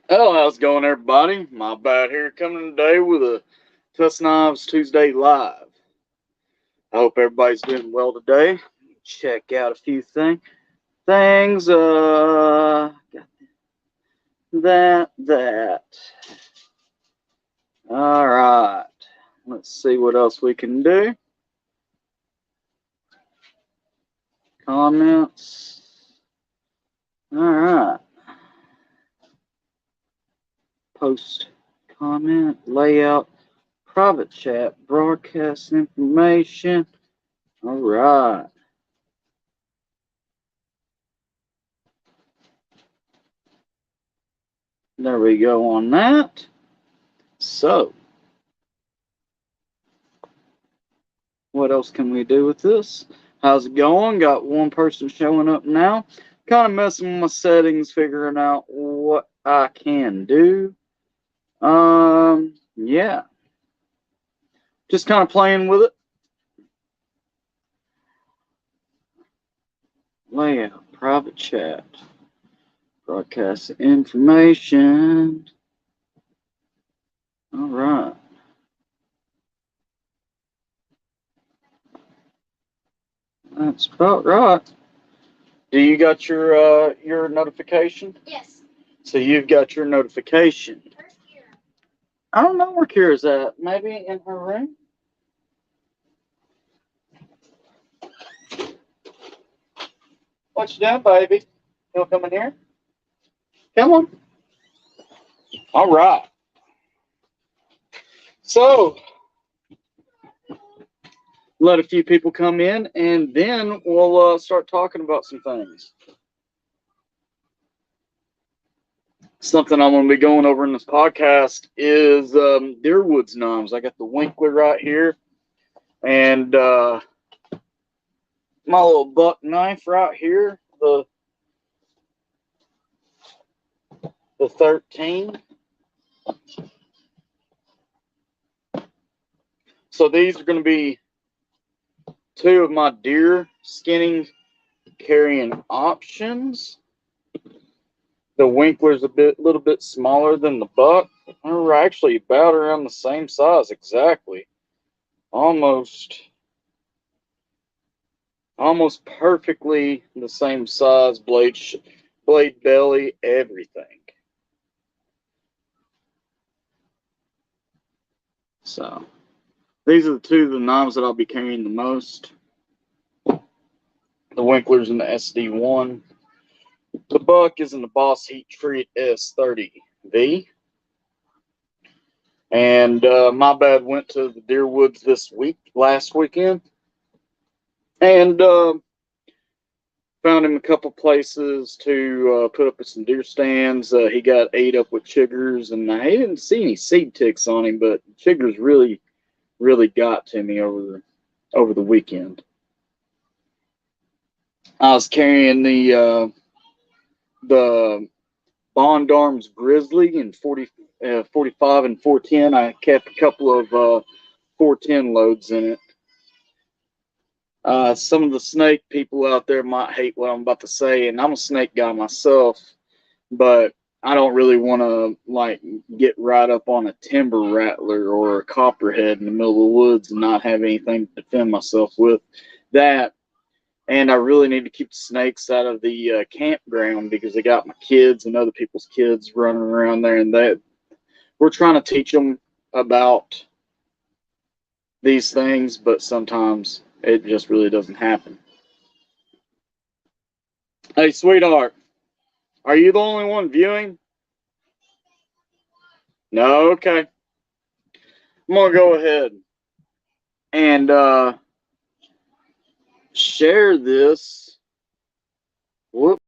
Oh, how's it going, everybody? My bad here coming today with a Tusk Knives Tuesday Live. I hope everybody's doing well today. Check out a few things. Got that. All right. Let's see what else we can do. Comments. All right. Post comment, layout, private chat, broadcast information. All right. There we go on that. So, what else can we do with this? How's it going? Got one person showing up now. Kind of messing with my settings, figuring out what I can do. Yeah. Just kind of playing with it. Layout, private chat, broadcast information. All right. That's about right. Do you got your notification? Yes. So you've got your notification. Where's Kira? I don't know where Kira's at. Maybe in her room. What you doing, baby? You want to come in here? Come on. All right. So, let a few people come in, and then we'll start talking about some things. Something I'm going to be going over in this podcast is Deerwood's knives. I got the Winkler right here, and my little buck knife right here, the 13. So these are going to be two of my deer skinning carrying options. The Winkler's little bit smaller than the buck. They're actually about around the same size exactly. Almost perfectly the same size, blade belly, everything. So these are the two of the knives that I'll be carrying the most. The Winkler's in the SD1. The buck is in the Boss Heat Treat S30V. And my bad went to the Deerwoods last weekend. And found him a couple places to put up with some deer stands. He got ate up with chiggers, and I didn't see any seed ticks on him, but chiggers really got to me over the weekend. I was carrying the Bond Arms Grizzly in 45 and 410. I kept a couple of 410 loads in it. Some of the snake people out there might hate what I'm about to say, and I'm a snake guy myself, but I don't really want to like get right up on a timber rattler or a copperhead in the middle of the woods and not have anything to defend myself with. That, and I really need to keep the snakes out of the campground because they got my kids and other people's kids running around there, and we're trying to teach them about these things, but sometimes it just really doesn't happen. Hey, sweetheart, are you the only one viewing? No, okay. I'm gonna go ahead and share this. Whoop.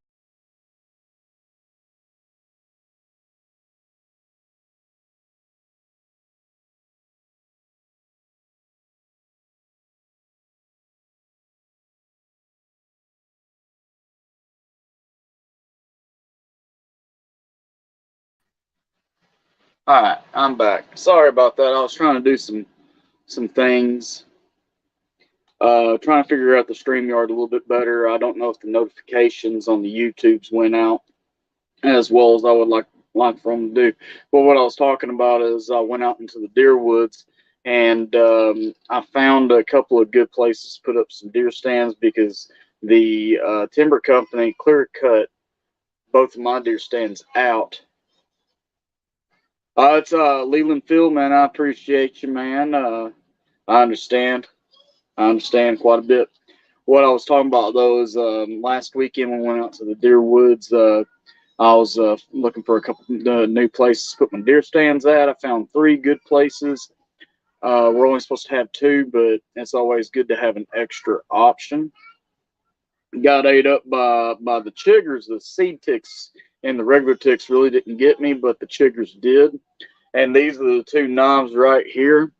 All right, I'm back. Sorry about that. I was trying to do some things. Trying to figure out the StreamYard a little bit better. I don't know if the notifications on the YouTubes went out as well as I would like like for them to do. But what I was talking about is I went out into the deer woods and I found a couple of good places to put up some deer stands because the timber company clear cut both of my deer stands out. It's Leland Field, man. I appreciate you, man. I understand. I understand quite a bit. What I was talking about though is last weekend we went out to the deer woods. I was looking for a couple new places to put my deer stands at. I found 3 good places. We're only supposed to have 2, but it's always good to have an extra option. Got ate up by the chiggers. The seed ticks and the regular ticks really didn't get me, but the chiggers did. And these are the 2 knives right here.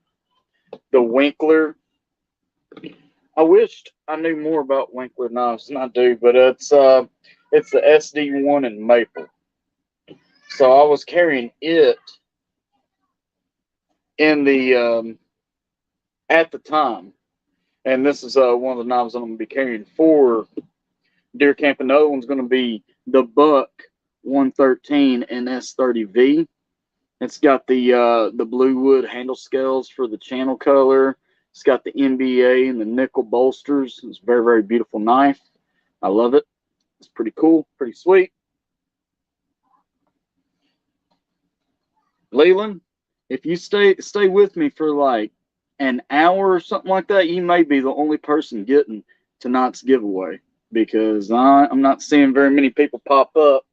The Winkler. I wished I knew more about Winkler knives than I do, but it's the SD1 in maple. So I was carrying it in the at the time, and this is one of the knives I'm going to be carrying for deer camp. Another one's going to be the Buck 113 and S30V. It's got the blue wood handle scales for the channel color. It's got the NBA and the nickel bolsters. It's a very, very beautiful knife. I love it. It's pretty cool, pretty sweet. Leland, if you stay with me for like an hour or something like that, you may be the only person getting tonight's giveaway because I'm not seeing very many people pop up,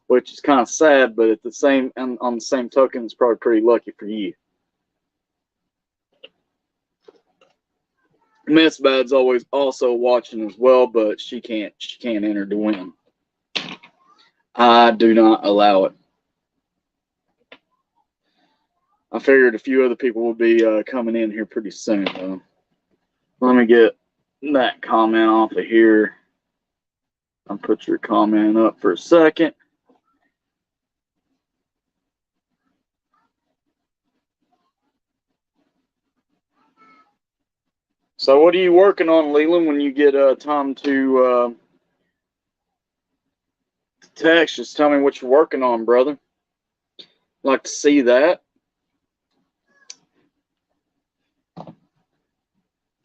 which is kind of sad. But at the same on the same token, it's probably pretty lucky for you. Miss Bad's always also watching as well, but she can't enter to win. I do not allow it. I figured a few other people will be coming in here pretty soon, though. Let me get that comment off of here. I'll put your comment up for a second. So what are you working on, Leland, when you get time to text? Just tell me what you're working on, brother. Like to see that.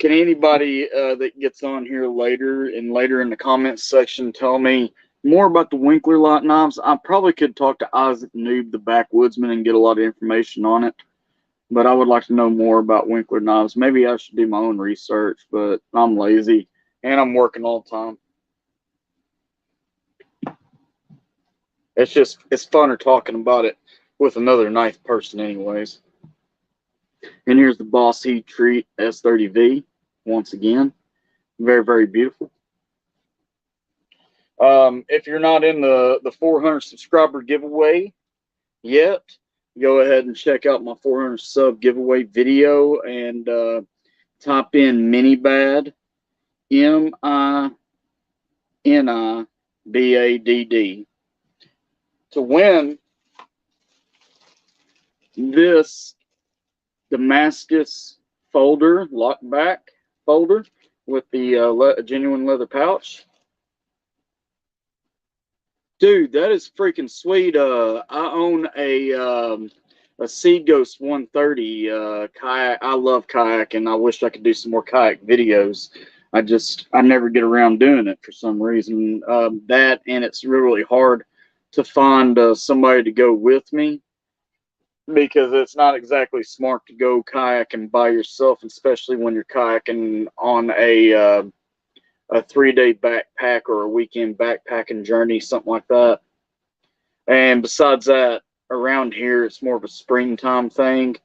Can anybody that gets on here later in the comments section tell me more about the Winkler light knives? I probably could talk to Isaac Noob, the backwoodsman, and get a lot of information on it. But I would like to know more about Winkler knives. Maybe I should do my own research, but I'm lazy and I'm working all the time. It's funner talking about it with another knife person anyways. And here's the Boss Heat Treat S30V once again. Very, very beautiful. If you're not in the 400 subscriber giveaway yet, go ahead and check out my 400 sub giveaway video and type in Minibadd, MINIBADD, to win this Damascus folder, lockback folder with the genuine leather pouch. Dude, that is freaking sweet. I own a Sea Ghost 130 kayak. I love kayaking. I wish I could do some more kayak videos. I never get around doing it for some reason. That, and it's really hard to find somebody to go with me because it's not exactly smart to go kayaking by yourself, especially when you're kayaking on a 3-day backpack or a weekend backpacking journey, something like that. And besides that, around here it's more of a springtime thing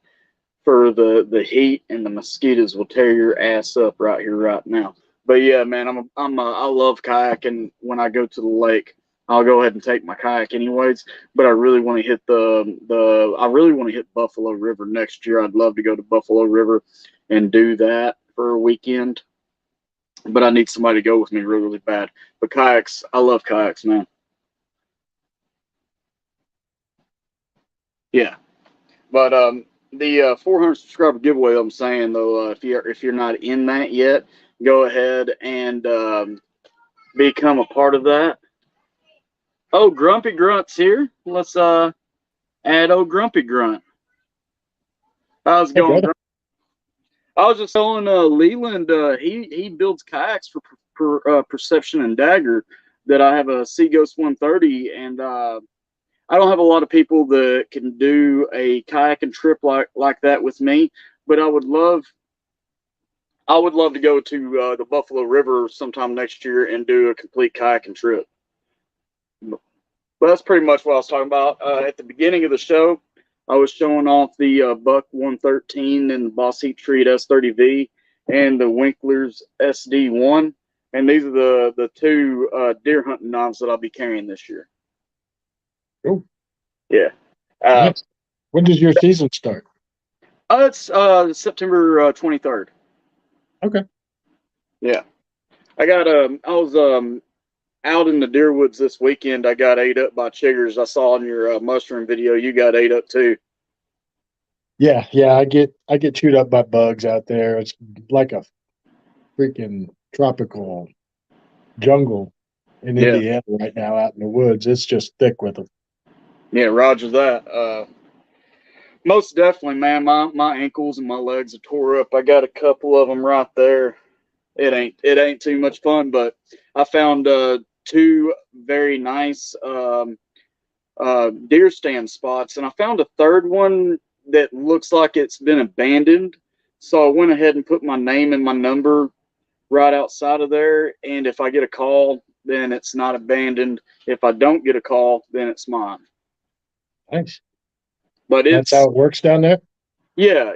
for the heat, and the mosquitoes will tear your ass up right here right now. But yeah, man, I love kayaking. When I go to the lake, I'll go ahead and take my kayak anyways. But I really want to hit I really want to hit Buffalo River next year. I'd love to go to Buffalo River and do that for a weekend. But I need somebody to go with me really, really bad. But kayaks, I love kayaks, man. Yeah. But the 400 subscriber giveaway, I'm saying though, if you're not in that yet, go ahead and become a part of that. Oh, Grumpy Grunt's here. Let's add old Grumpy Grunt. How's it Hey, going, brother. Grunt? I was just telling Leland he builds kayaks for Perception and Dagger that I have a Sea Ghost 130 and I don't have a lot of people that can do a kayaking trip like that with me, but I would love to go to the Buffalo River sometime next year and do a complete kayaking trip. But that's pretty much what I was talking about. At the beginning of the show, I was showing off the Buck 113 and the Boss Heat Treat S30V and the Winkler's SD1. And these are the two deer hunting knives that I'll be carrying this year. Oh, Yeah. Uh, nice. When does your season start? it's September 23rd. Okay. Yeah. I was out in the deer woods this weekend. I got ate up by chiggers. I saw in your mushroom video you got ate up too. Yeah, yeah. I get chewed up by bugs out there. It's like a freaking tropical jungle in Yeah, Indiana right now, out in the woods. It's just thick with them. yeah, Roger that. Most definitely, man. My ankles and my legs are tore up. I got a couple of them right there. It ain't too much fun, but I found two very nice deer stand spots, and I found a third one that looks like it's been abandoned. So I went ahead and put my name and my number right outside of there, and if I get a call, then it's not abandoned. If I don't get a call, then it's mine. Nice. But That's how it's it works down there. yeah.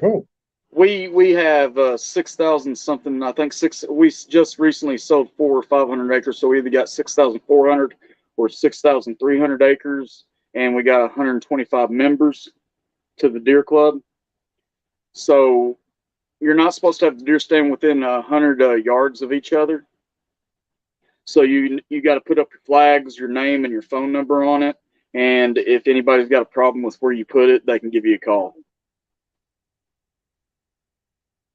Cool. We have 6,000 something. I think six. We just recently sold 400 or 500 acres, so we either got 6,400 or 6,300 acres, and we got 125 members to the deer club. So you're not supposed to have the deer stand within 100 yards of each other. So you got to put up your flags, your name, and your phone number on it. And if anybody's got a problem with where you put it, they can give you a call.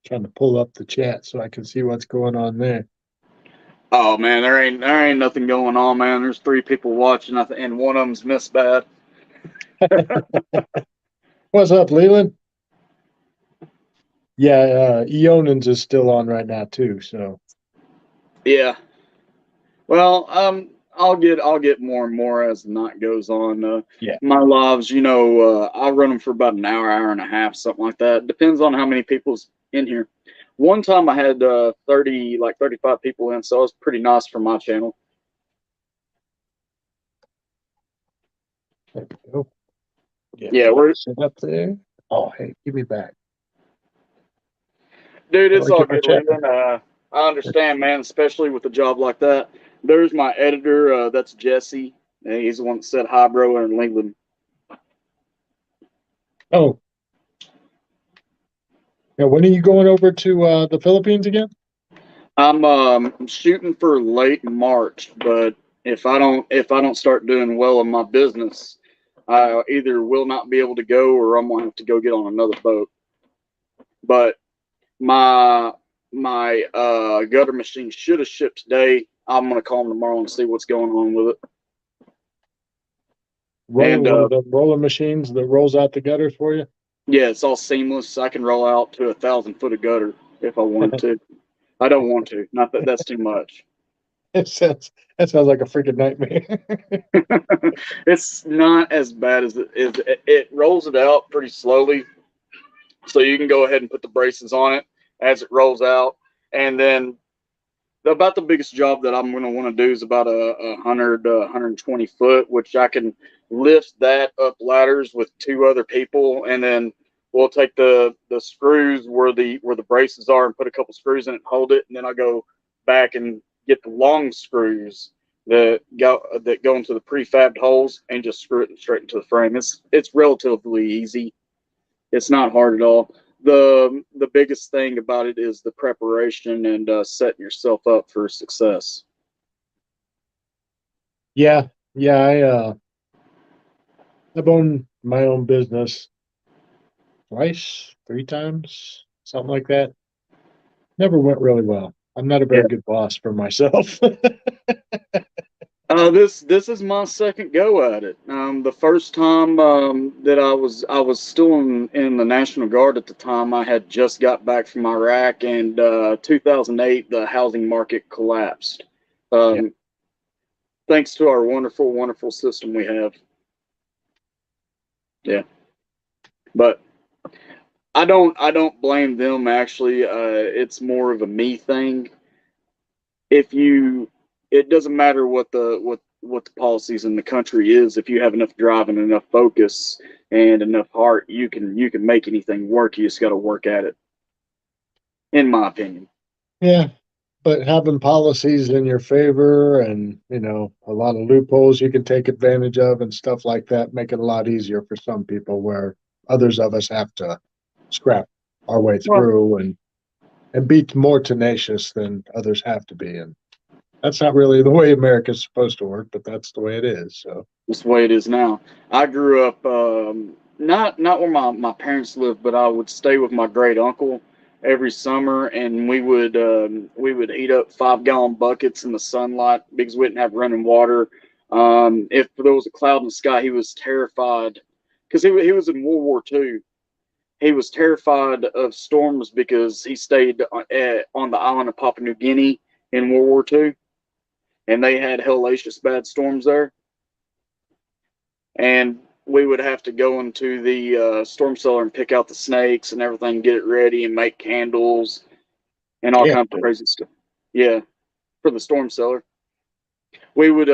Trying to pull up the chat so I can see what's going on there. Oh man, there ain't nothing going on, man. There's three people watching, and one of them's missed bad. What's up, Leland? Yeah, Eonans is still on right now too. So Yeah. Well, I'll get more and more as the night goes on. yeah, My lives, I run them for about an hour and a half, something like that. Depends on how many people's in here. One time I had 35 people in, so it was pretty nice for my channel. there we go. Get Yeah, everybody we're set up there. Oh, hey, give me back. dude, How do it's I all get my good, chat back? Leland. I understand, man, especially with a job like that. There's my editor. That's Jesse. He's the one that said hi, bro, and Leland. Oh, yeah. When are you going over to the Philippines again? I'm shooting for late March, but if I don't start doing well in my business, I either will not be able to go or I'm gonna have to go get on another boat. But my my gutter machine should have shipped today. I'm gonna call them tomorrow and see what's going on with it. Roller, And one of the roller machines that rolls out the gutters for you. yeah, it's all seamless. I can roll out to 1,000 foot of gutter if I wanted to. I don't want to. Not that that's too much. That sounds like a freaking nightmare. It's not as bad as it rolls it out pretty slowly, so you can go ahead and put the braces on it as it rolls out, and then about the biggest job that I'm going to want to do is about a 120 foot, which I can lift that up ladders with two other people, and then we'll take the screws where the braces are and put a couple screws in it and hold it, and then I go back and get the long screws that go into the prefabbed holes and just screw it straight into the frame. It's relatively easy. It's not hard at all. The biggest thing about it is the preparation and setting yourself up for success. Yeah, yeah. I've owned my own business twice, three times, something like that. Never went really well. I'm not a Yeah. very good boss for myself. This is my second go at it. The first time that I was still in the National Guard at the time. I had just got back from Iraq, and 2008 the housing market collapsed. Yeah. Um, Thanks to our wonderful, wonderful system we have. Yeah, but I don't blame them actually. It's more of a me thing. If you It doesn't matter what the policies in the country is. If you have enough drive and enough focus and enough heart, you can make anything work. You just got to work at it, in my opinion. Yeah. But having policies in your favor and, a lot of loopholes you can take advantage of and stuff like that make it a lot easier for some people where others of us have to scrap our way Well, through and be more tenacious than others have to be. And that's not really the way America's supposed to work, but that's the way it is. So, that's the way it is now. I grew up not where my parents lived, but I would stay with my great uncle every summer, and we would heat up 5 gallon buckets in the sunlight because we didn't have running water. If there was a cloud in the sky, he was terrified because he was in World War II. He was terrified of storms because he stayed on the island of Papua New Guinea in World War II, and they had hellacious bad storms there. And we would have to go into the storm cellar and pick out the snakes and everything, get it ready, and make candles and all yeah. kinds of crazy stuff. Yeah, for the storm cellar, we would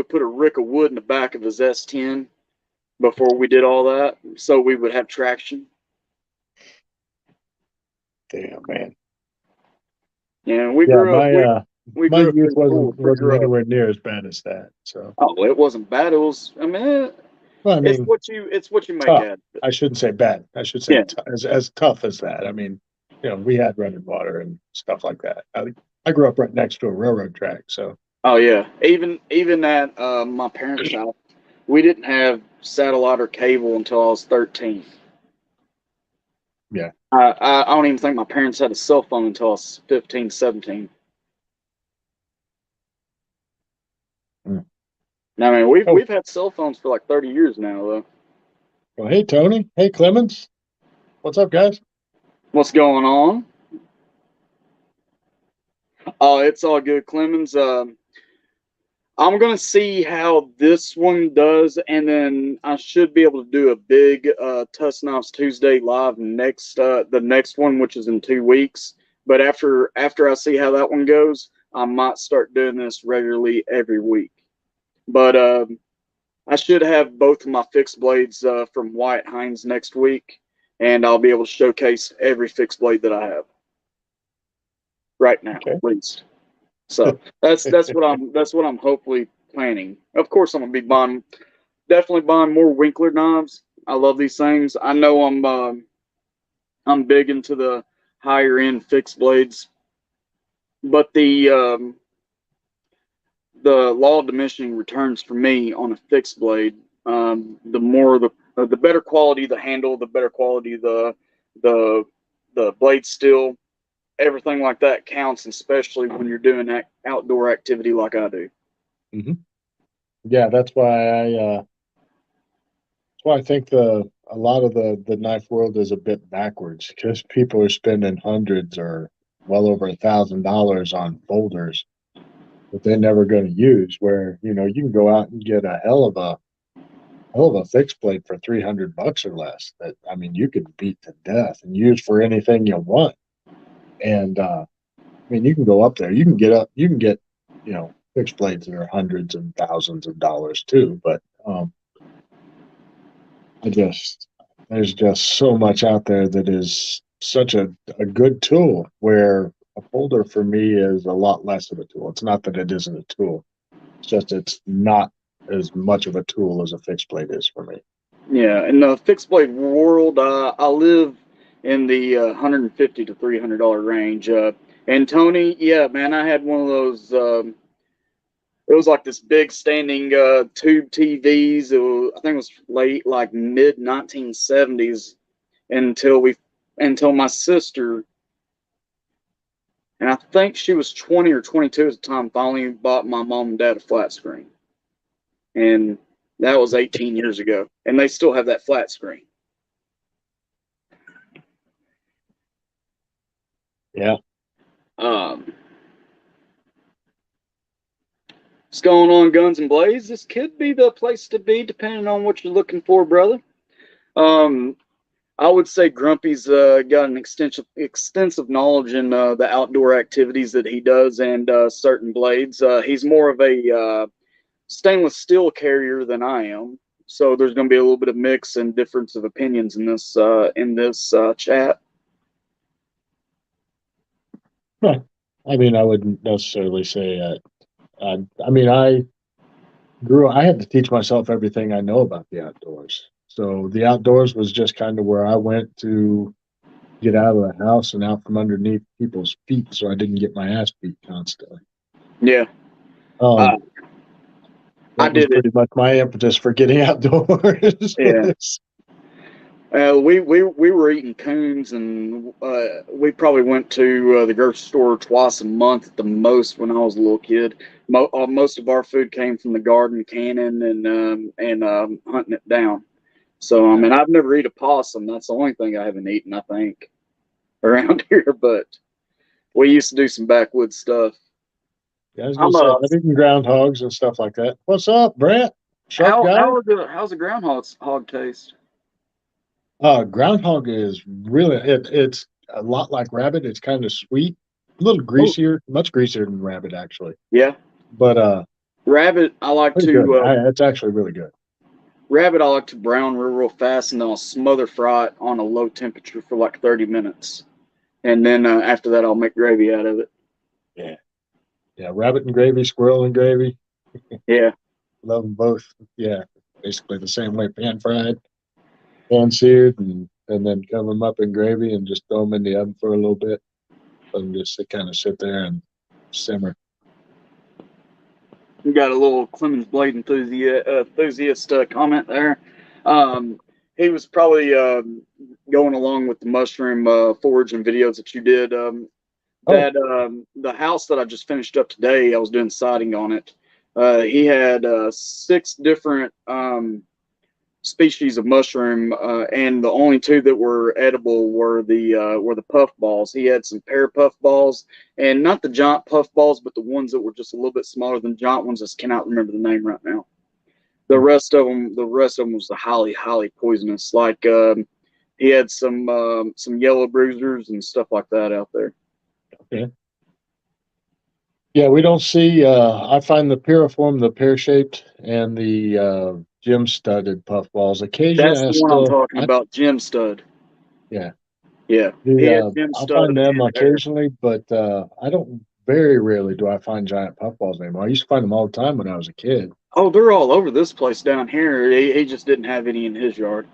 put a rick of wood in the back of his S10 before we did all that, so we would have traction. Damn, man. Yeah, we Yeah, grew up. We my grew up youth pretty cool. wasn't anywhere near as bad as that. So, Oh, it wasn't bad. It was. I mean, well, I it's mean, what you make tough. at it. I shouldn't say bad. I should say Yeah. as tough as that. I mean, we had running water and stuff like that. I grew up right next to a railroad track, so Oh yeah. Even at my parents' house, we didn't have satellite or cable until I was 13. yeah. I don't even think my parents had a cell phone until I was 15, 17. Mm. I mean, we've Oh, we've had cell phones for like 30 years now, though. well, hey Tony, hey Clemens, what's up, guys? What's going on? Oh, it's all good, Clemens. I'm gonna see how this one does, and then I should be able to do a big Tusk Knives Tuesday live the next one, which is in 2 weeks. But after I see how that one goes, I might start doing this regularly every week. But I should have both of my fixed blades from White Hines next week, and I'll be able to showcase every fixed blade that I have right now, Okay. at least. So that's what I'm hopefully planning. Of course, I'm gonna be definitely buying more Winkler knives. I love these things. I know I'm big into the higher end fixed blades, but the law of diminishing returns for me on a fixed blade. The more the better quality the handle, the better quality the the blade steel, everything like that counts, especially when you're doing that outdoor activity like I do. Hmm. Yeah, that's why I think the a lot of the knife world is a bit backwards because people are spending hundreds or well over $1,000 on folders that they're never going to use. Where you can go out and get a hell of a fixed blade for $300 or less. That I mean, you could beat to death and use for anything you want. And I mean, you can go up there. You can get fixed blades that are hundreds and thousands of dollars too. But I just there's just so much out there that is such a good tool where a folder for me is a lot less of a tool. It's not that it isn't a tool. It's just it's not as much of a tool as a fixed blade is for me. Yeah, in the fixed blade world, I live in the 150 to $300 range. And Tony, yeah, man, I had one of those. It was like this big standing tube TVs. I think it was late, like mid 1970s, until we, until my sister, and I think she was 20 or 22 at the time, finally bought my mom and dad a flat screen. and that was 18 years ago, and they still have that flat screen. Yeah. Um, what's going on, Guns and Blades? This could be the place to be, depending on what you're looking for, brother. Um, I would say Grumpy's got an extensive knowledge in the outdoor activities that he does and certain blades. He's more of a stainless steel carrier than I am, so there's going to be a little bit of mix and difference of opinions in this chat. Huh. I mean, I wouldn't necessarily say I mean, I had to teach myself everything I know about the outdoors. So the outdoors was just kind of where I went to get out of the house and out from underneath people's feet so I didn't get my ass beat constantly. Yeah, uh, Um, I that was did it. pretty much my impetus for getting outdoors. Yeah. We were eating coons, and we probably went to the grocery store twice a month at the most when I was a little kid. Most of our food came from the garden, canning and hunting it down. So I Yeah. mean, I've never eaten a possum. That's the only thing I haven't eaten, I think, around here. But we used to do some backwoods stuff. Yeah, I was gonna I'm say I've eaten groundhogs and stuff like that. What's up, Brent? Sharp guy? how's the groundhog hog taste? Groundhog is really it's a lot like rabbit. It's kind of sweet, a little Oh greasier, much greasier than rabbit actually. yeah, But rabbit. I like pretty good. to It's actually really good. Rabbit, I like to brown real fast, and then I'll smother fry it on a low temperature for like 30 minutes. And then after that, I'll make gravy out of it. Yeah, yeah. Rabbit and gravy, squirrel and gravy. Yeah. Love them both. Yeah, basically the same way, pan fried, pan seared, and then cover them up in gravy and just throw them in the oven for a little bit. Let them just kind of sit there and simmer. You got a little Clemens Blade enthusiast comment there. Um, he was probably going along with the mushroom foraging videos that you did. Oh, The house that I just finished up today, I was doing siding on it. He had six different species of mushroom, and the only two that were edible were the puff balls. He had some pear puff balls, and not the giant puff balls, but the ones that were just a little bit smaller than giant ones. I just cannot remember the name right now. The rest of them was highly poisonous. Like he had some yellow bruisers and stuff like that out there. okay. Yeah, we don't see. I find the piriform, the pear shaped, and the gem studded puffballs. Occasionally, That's I the one I'm still, talking about, Jim Stud. yeah, Yeah, the he had Jim I Stud find them and pear. occasionally, but I don't. Very rarely do I find giant puffballs anymore. I used to find them all the time when I was a kid. Oh, they're all over this place down here. He just didn't have any in his yard.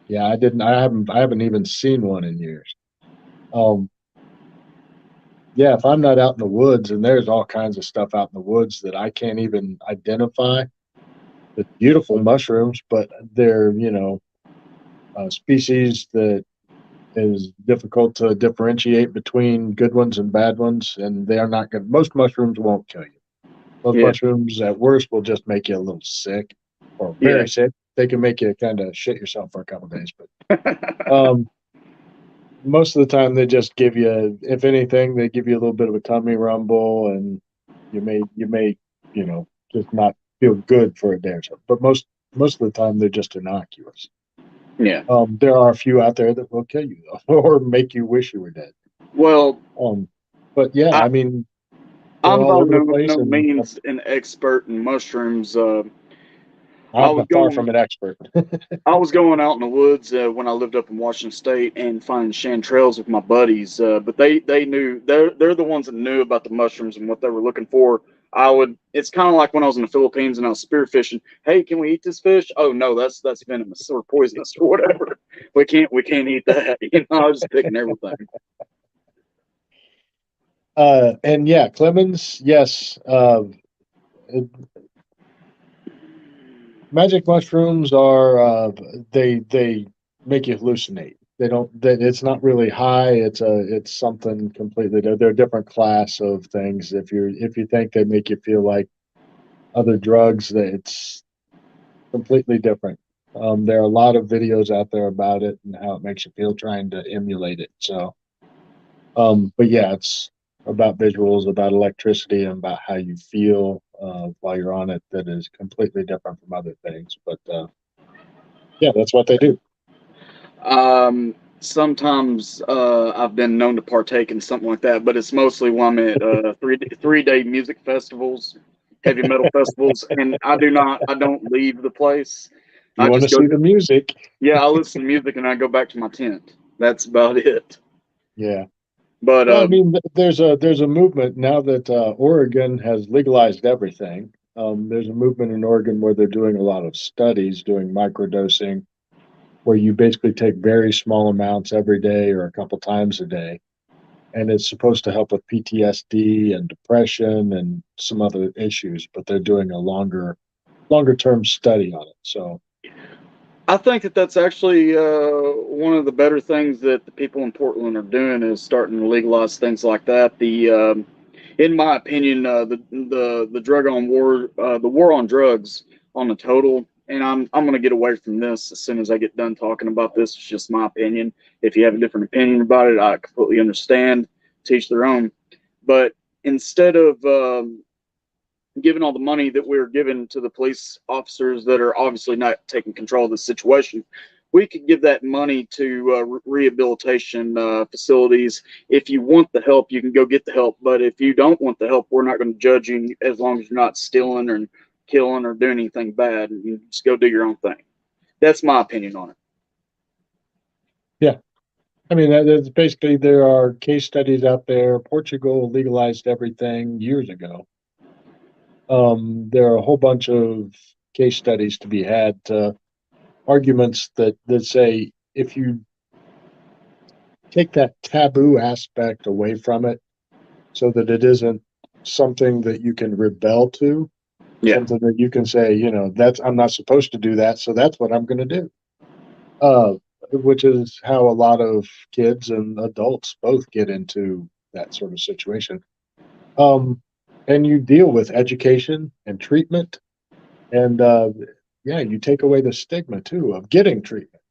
Yeah, I didn't. I haven't even seen one in years. Um, yeah, if I'm not out in the woods, and there's all kinds of stuff out in the woods that I can't even identify. The beautiful mushrooms, but they're species that is difficult to differentiate between good ones and bad ones, and they are not good. Most mushrooms won't kill you. Most Yeah, mushrooms, at worst, will just make you a little sick or yeah, very sick. They can make you kind of shit yourself for a couple of days, but most of the time they just give you, if anything, they give you a little bit of a tummy rumble, and you may just not feel good for a day or so. But most of the time they're just innocuous. yeah. There are a few out there that will kill you though, or make you wish you were dead. Well, Um, but yeah, I, I mean, they're I'm all by over the place, no and means an expert in mushrooms. I I'm was far going from an expert. I was going out in the woods when I lived up in Washington State and finding chanterelles with my buddies. But they knew they're the ones that knew about the mushrooms and what they were looking for. I would. It's kind of like when I was in the Philippines and I was spearfishing. Hey, can we eat this fish? Oh no, that's venomous or poisonous or whatever. We can't eat that. I was just picking everything. And yeah, Clemens, yes, it- magic mushrooms are they make you hallucinate. They don't. It's not really high. It's something completely. They're a different class of things. If you think they make you feel like other drugs, that completely different. There are a lot of videos out there about it and how it makes you feel trying to emulate it. So, but yeah, it's about visuals, about electricity, and about how you feel while you're on it. That is completely different from other things. But yeah, that's what they do. Sometimes I've been known to partake in something like that, but it's mostly when I'm at 3 day music festivals, heavy metal festivals, and I don't leave the place. You I want to just go. see the music? Yeah, I listen to music and I go back to my tent. That's about it. Yeah. But Well, I mean, there's a movement now that Oregon has legalized everything. There's a movement in Oregon where they're doing a lot of studies, doing microdosing, where you basically take very small amounts every day or a couple times a day, and it's supposed to help with PTSD and depression and some other issues. But they're doing a longer term study on it. So I think that that's actually one of the better things that the people in Portland are doing is starting to legalize things like that. In my opinion, the drug on war, the war on drugs on the total. And I'm going to get away from this as soon as I get done talking about this. It's just my opinion. If you have a different opinion about it, I completely understand. Teach their own. But instead of given all the money that we're giving to the police officers that are obviously not taking control of the situation, we could give that money to rehabilitation facilities. If you want the help, you can go get the help. But if you don't want the help, we're not going to judge you as long as you're not stealing or killing or doing anything bad. You just go do your own thing. That's my opinion on it. yeah, I mean that's basically there are case studies out there. Portugal legalized everything years ago. There are a whole bunch of case studies to be had, arguments that say if you take that taboo aspect away from it so that it isn't something that you can rebel to, Yeah. something that you can say, that's I'm not supposed to do that, so that's what I'm going to do. Uh, which is how a lot of kids and adults both get into that sort of situation. Um, and you deal with education and treatment, and yeah, you take away the stigma too of getting treatment,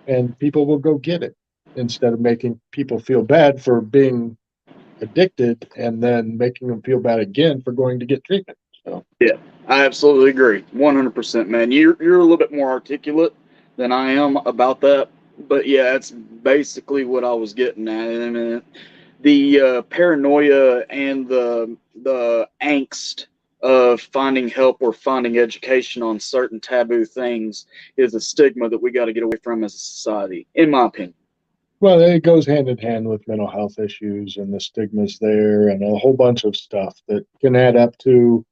and people will go get it instead of making people feel bad for being addicted and then making them feel bad again for going to get treatment. So Yeah, I absolutely agree. 100%, man. You're a little bit more articulate than I am about that. But yeah, it's basically what I was getting at. And the paranoia and the angst of finding help or finding education on certain taboo things is a stigma that we got to get away from as a society, in my opinion. well, it goes hand in hand with mental health issues and the stigmas there and a whole bunch of stuff that can add up to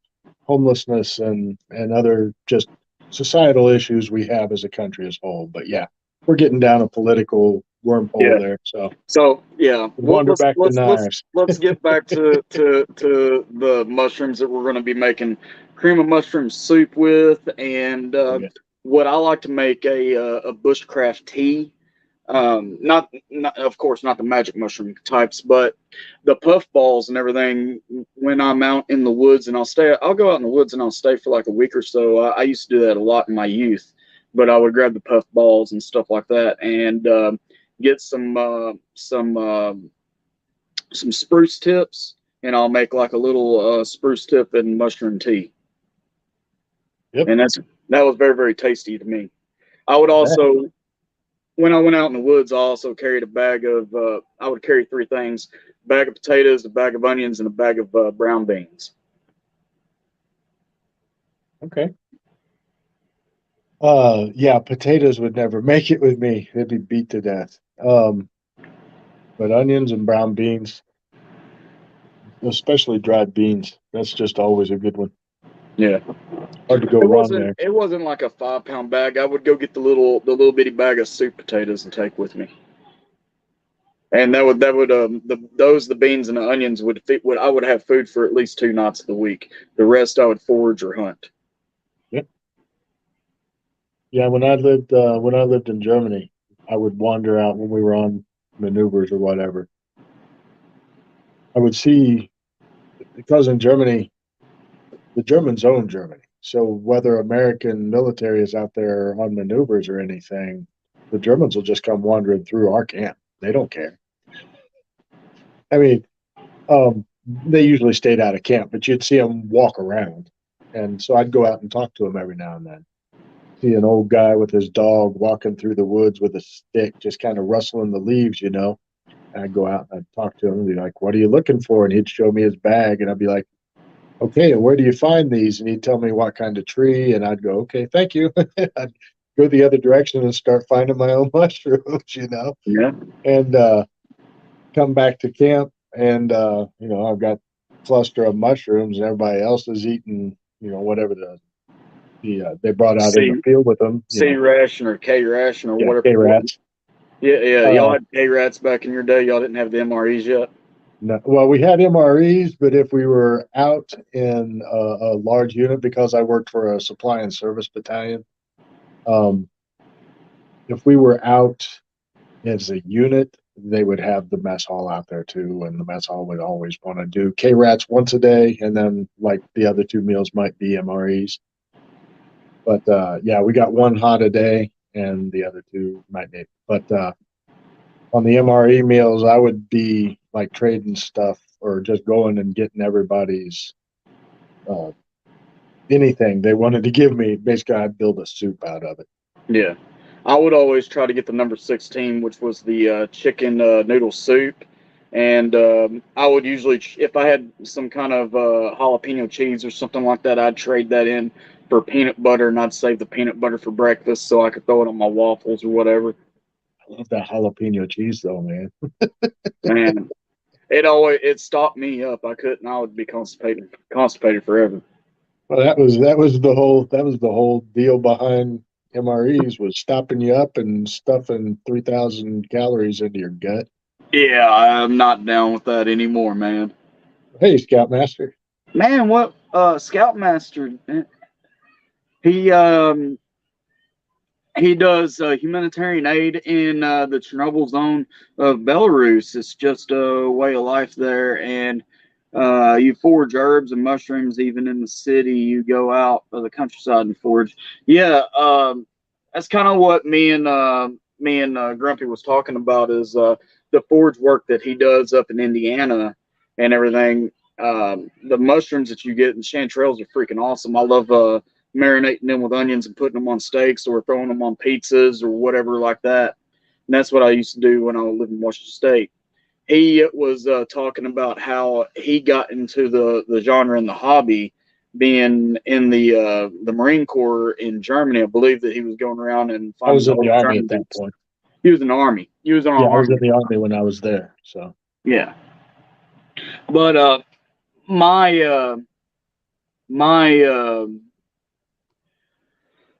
homelessness and other just societal issues we have as a country as a whole. But yeah, we're getting down a political wormhole Yeah. there. So So yeah, we'll wander back to knives. let's get back to the mushrooms that we're going to be making cream of mushroom soup with, and Oh, yeah. what I like to make a bushcraft tea. Not of course not the magic mushroom types, but the puff balls and everything. When I'm out in the woods and I'll go out in the woods and I'll stay for like a week or so. I used to do that a lot in my youth, but I would grab the puff balls and stuff like that and get some spruce tips, and I'll make like a little spruce tip and mushroom tea, Yep. and that was very very tasty to me. I would I bet. also when I went out in the woods, I also carried a bag of. I would carry three things: a bag of potatoes, a bag of onions, and a bag of brown beans. Okay. Yeah, potatoes would never make it with me. They'd be beat to death. But onions and brown beans, especially dried beans, that's just always a good one. Yeah, Hard to go wrong there. it wasn't like a 5 pound bag. I would go get the little bitty bag of sweet potatoes and take with me. And that would the beans and the onions would I would have food for at least 2 nights of the week. The rest I would forage or hunt. Yep. Yeah, when I lived in Germany, I would wander out when we were on maneuvers or whatever. I would see because in Germany, the Germans own Germany. So whether American military is out there on maneuvers or anything, the Germans will just come wandering through our camp. They don't care. I mean, they usually stayed out of camp, but you'd see them walk around. And so I'd go out and talk to them every now and then. See an old guy with his dog walking through the woods with a stick, just kind of rustling the leaves, you know. And I'd go out and I'd talk to him and be like, "What are you looking for?" And he'd show me his bag, and I'd be like, "Okay, and where do you find these?" And he'd tell me what kind of tree, and I'd go, "Okay, thank you." I'd go the other direction and start finding my own mushrooms, you know, Yeah. and come back to camp, and I've got a cluster of mushrooms, and everybody else is eating, whatever they brought out in the C field with them, C ration or K ration or yeah, whatever. K rats. Yeah, yeah. Y'all Uh, had K rats back in your day. Y'all didn't have the MREs yet. no, well, we had MREs, but if we were out in a large unit, because I worked for a supply and service battalion, um, if we were out as a unit, they would have the mess hall out there too, and the mess hall would always want to do K rats once a day, and then like the other two meals might be MREs. But yeah, we got one hot a day, and the other two might be. But on the MRE meals, I would be like trading stuff or just going and getting everybody's uh, anything they wanted to give me. Basically, I'd build a soup out of it. Yeah. I would always try to get the number 16, which was the chicken noodle soup. And I would usually, if I had some kind of jalapeno cheese or something like that, I'd trade that in for peanut butter, and I'd save the peanut butter for breakfast so I could throw it on my waffles or whatever. I love that jalapeno cheese, though, man. Man, it stopped me up. I couldn't. I would be constipated forever. Well, that was the whole deal behind MREs was stopping you up and stuffing 3,000 calories into your gut. Yeah, I'm not down with that anymore, man. Hey, Scoutmaster. Man, what Scoutmaster? He he does humanitarian aid in the Chernobyl zone of Belarus. It's just a way of life there, and you forage herbs and mushrooms even in the city. You go out of the countryside and forage. Yeah, that's kind of what me and Grumpy was talking about is the forage work that he does up in Indiana and everything. The mushrooms that you get in chanterelles are freaking awesome. I love marinating them with onions and putting them on steaks or throwing them on pizzas or whatever like that. And that's what I used to do when I lived in Washington State. He was talking about how he got into the genre and the hobby, being in the Marine Corps in Germany. I believe that he was going around and I was finding in the old Army German at that dudes. point. He was in the Army. He was in our Yeah, I was in Army. the Army when I was there. So, Yeah, but my uh, my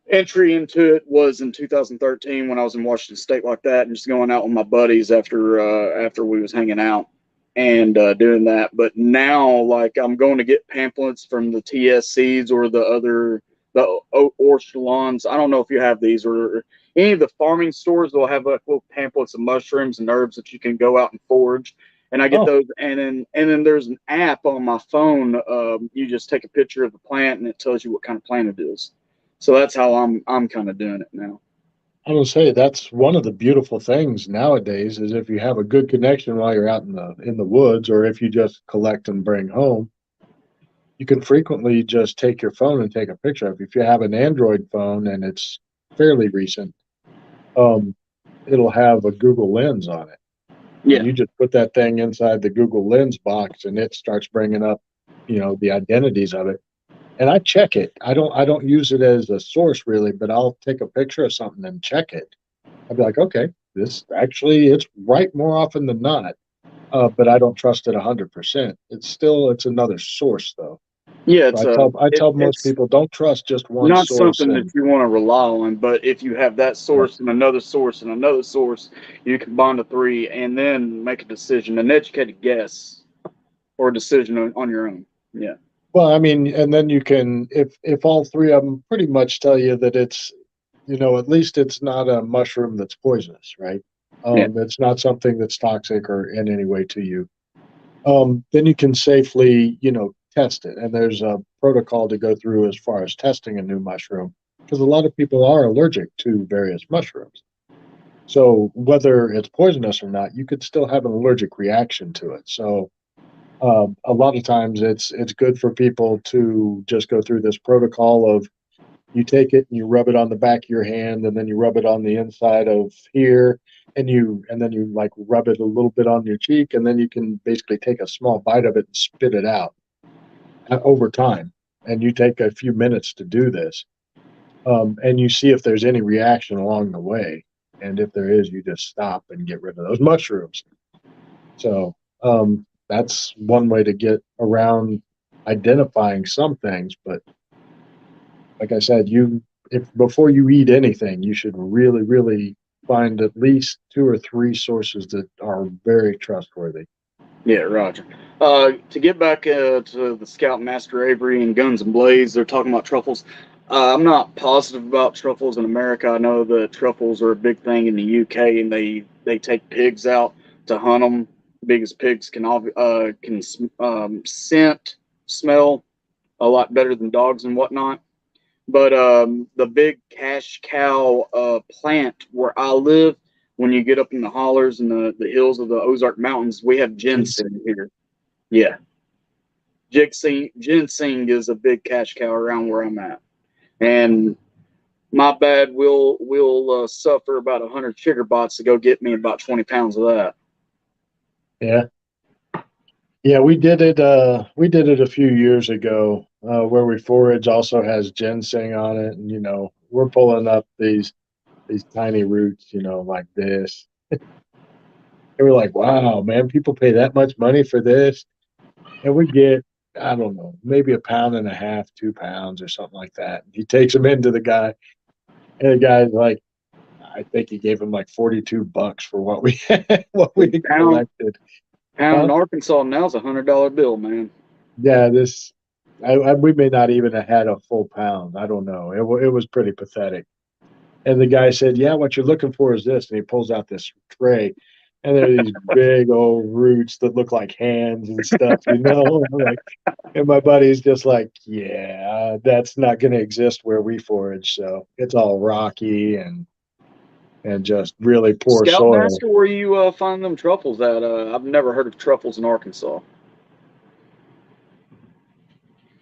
entry into it was in 2013 when I was in Washington State like that, and just going out with my buddies after we was hanging out and doing that. But now, like, I'm going to get pamphlets from the TSCs or the Orchelons. I don't know if you have these or any of the farming stores. They'll have like little pamphlets of mushrooms and herbs that you can go out and forage. And I get oh, those, and then there's an app on my phone. You just take a picture of the plant, and it tells you what kind of plant it is. So that's how I'm kind of doing it now. I will say that's one of the beautiful things nowadays is if you have a good connection while you're out in the woods, or if you just collect and bring home, you can frequently just take your phone and take a picture of it. If you have an Android phone and it's fairly recent, um, it'll have a Google Lens on it, and Yeah, you just put that thing inside the Google Lens box, and it starts bringing up, the identities of it. And I check it. I don't use it as a source really, but I'll take a picture of something and check it. I'd be like, okay, this actually it's right more often than not. But I don't trust it 100%. It's another source though. yeah. So I tell most It's people don't trust just one not source. something that And you want to rely on, but if you have that yeah. source and another source and another source, you combine the three and then make a decision, an educated guess or a decision on your own. Yeah, Well, I mean, and then you can if all three of them pretty much tell you that it's at least it's not a mushroom that's poisonous, right? yeah, It's not something that's toxic or in any way to you. Then you can safely, test it. And there's a protocol to go through as far as testing a new mushroom because a lot of people are allergic to various mushrooms. So whether it's poisonous or not, you could still have an allergic reaction to it. So a lot of times it's good for people to just go through this protocol of you take it and you rub it on the back of your hand and then you rub it on the inside of here and then you like rub it a little bit on your cheek and then you can basically take a small bite of it and spit it out over time. And you take a few minutes to do this. And you see if there's any reaction along the way. And if there is, you just stop and get rid of those mushrooms. So that's one way to get around identifying some things. But like I said, if before you eat anything, you should really, really find at least 2 or 3 sources that are very trustworthy. Yeah, Roger. To get back to the Scoutmaster Avery and Guns and Blades, they're talking about truffles. I'm not positive about truffles in America. I know that truffles are a big thing in the UK, and they take pigs out to hunt them. Biggest pigs can scent, smell a lot better than dogs and whatnot. But the big cash cow plant where I live, when you get up in the hollers and the hills of the Ozark Mountains, we have ginseng here. Yeah, ginseng is a big cash cow around where I'm at, and my bad will suffer about 100 sugar bots to go get me about 20 pounds of that. Yeah. Yeah, we did it. We did it a few years ago, where we forage also has ginseng on it, and we're pulling up these tiny roots, like this. And we're like, wow, man, people pay that much money for this, and we get, I don't know, maybe a pound and a half, 2 pounds, or something like that. He takes them into the guy, and the guy's like, I think he gave him like $42 for what we what we Pound collected. pound Huh? in Arkansas now is $100 bill, man. Yeah, we may not even have had a full pound. I don't know. It was pretty pathetic. And the guy said, "Yeah, what you're looking for is this." And he pulls out this tray, and there are these big old roots that look like hands and stuff. Like, and my buddy's just like, "Yeah, that's not going to exist where we forage. So it's all rocky and just really poor soil." Scoutmaster, where you find them truffles at? I've never heard of truffles in Arkansas.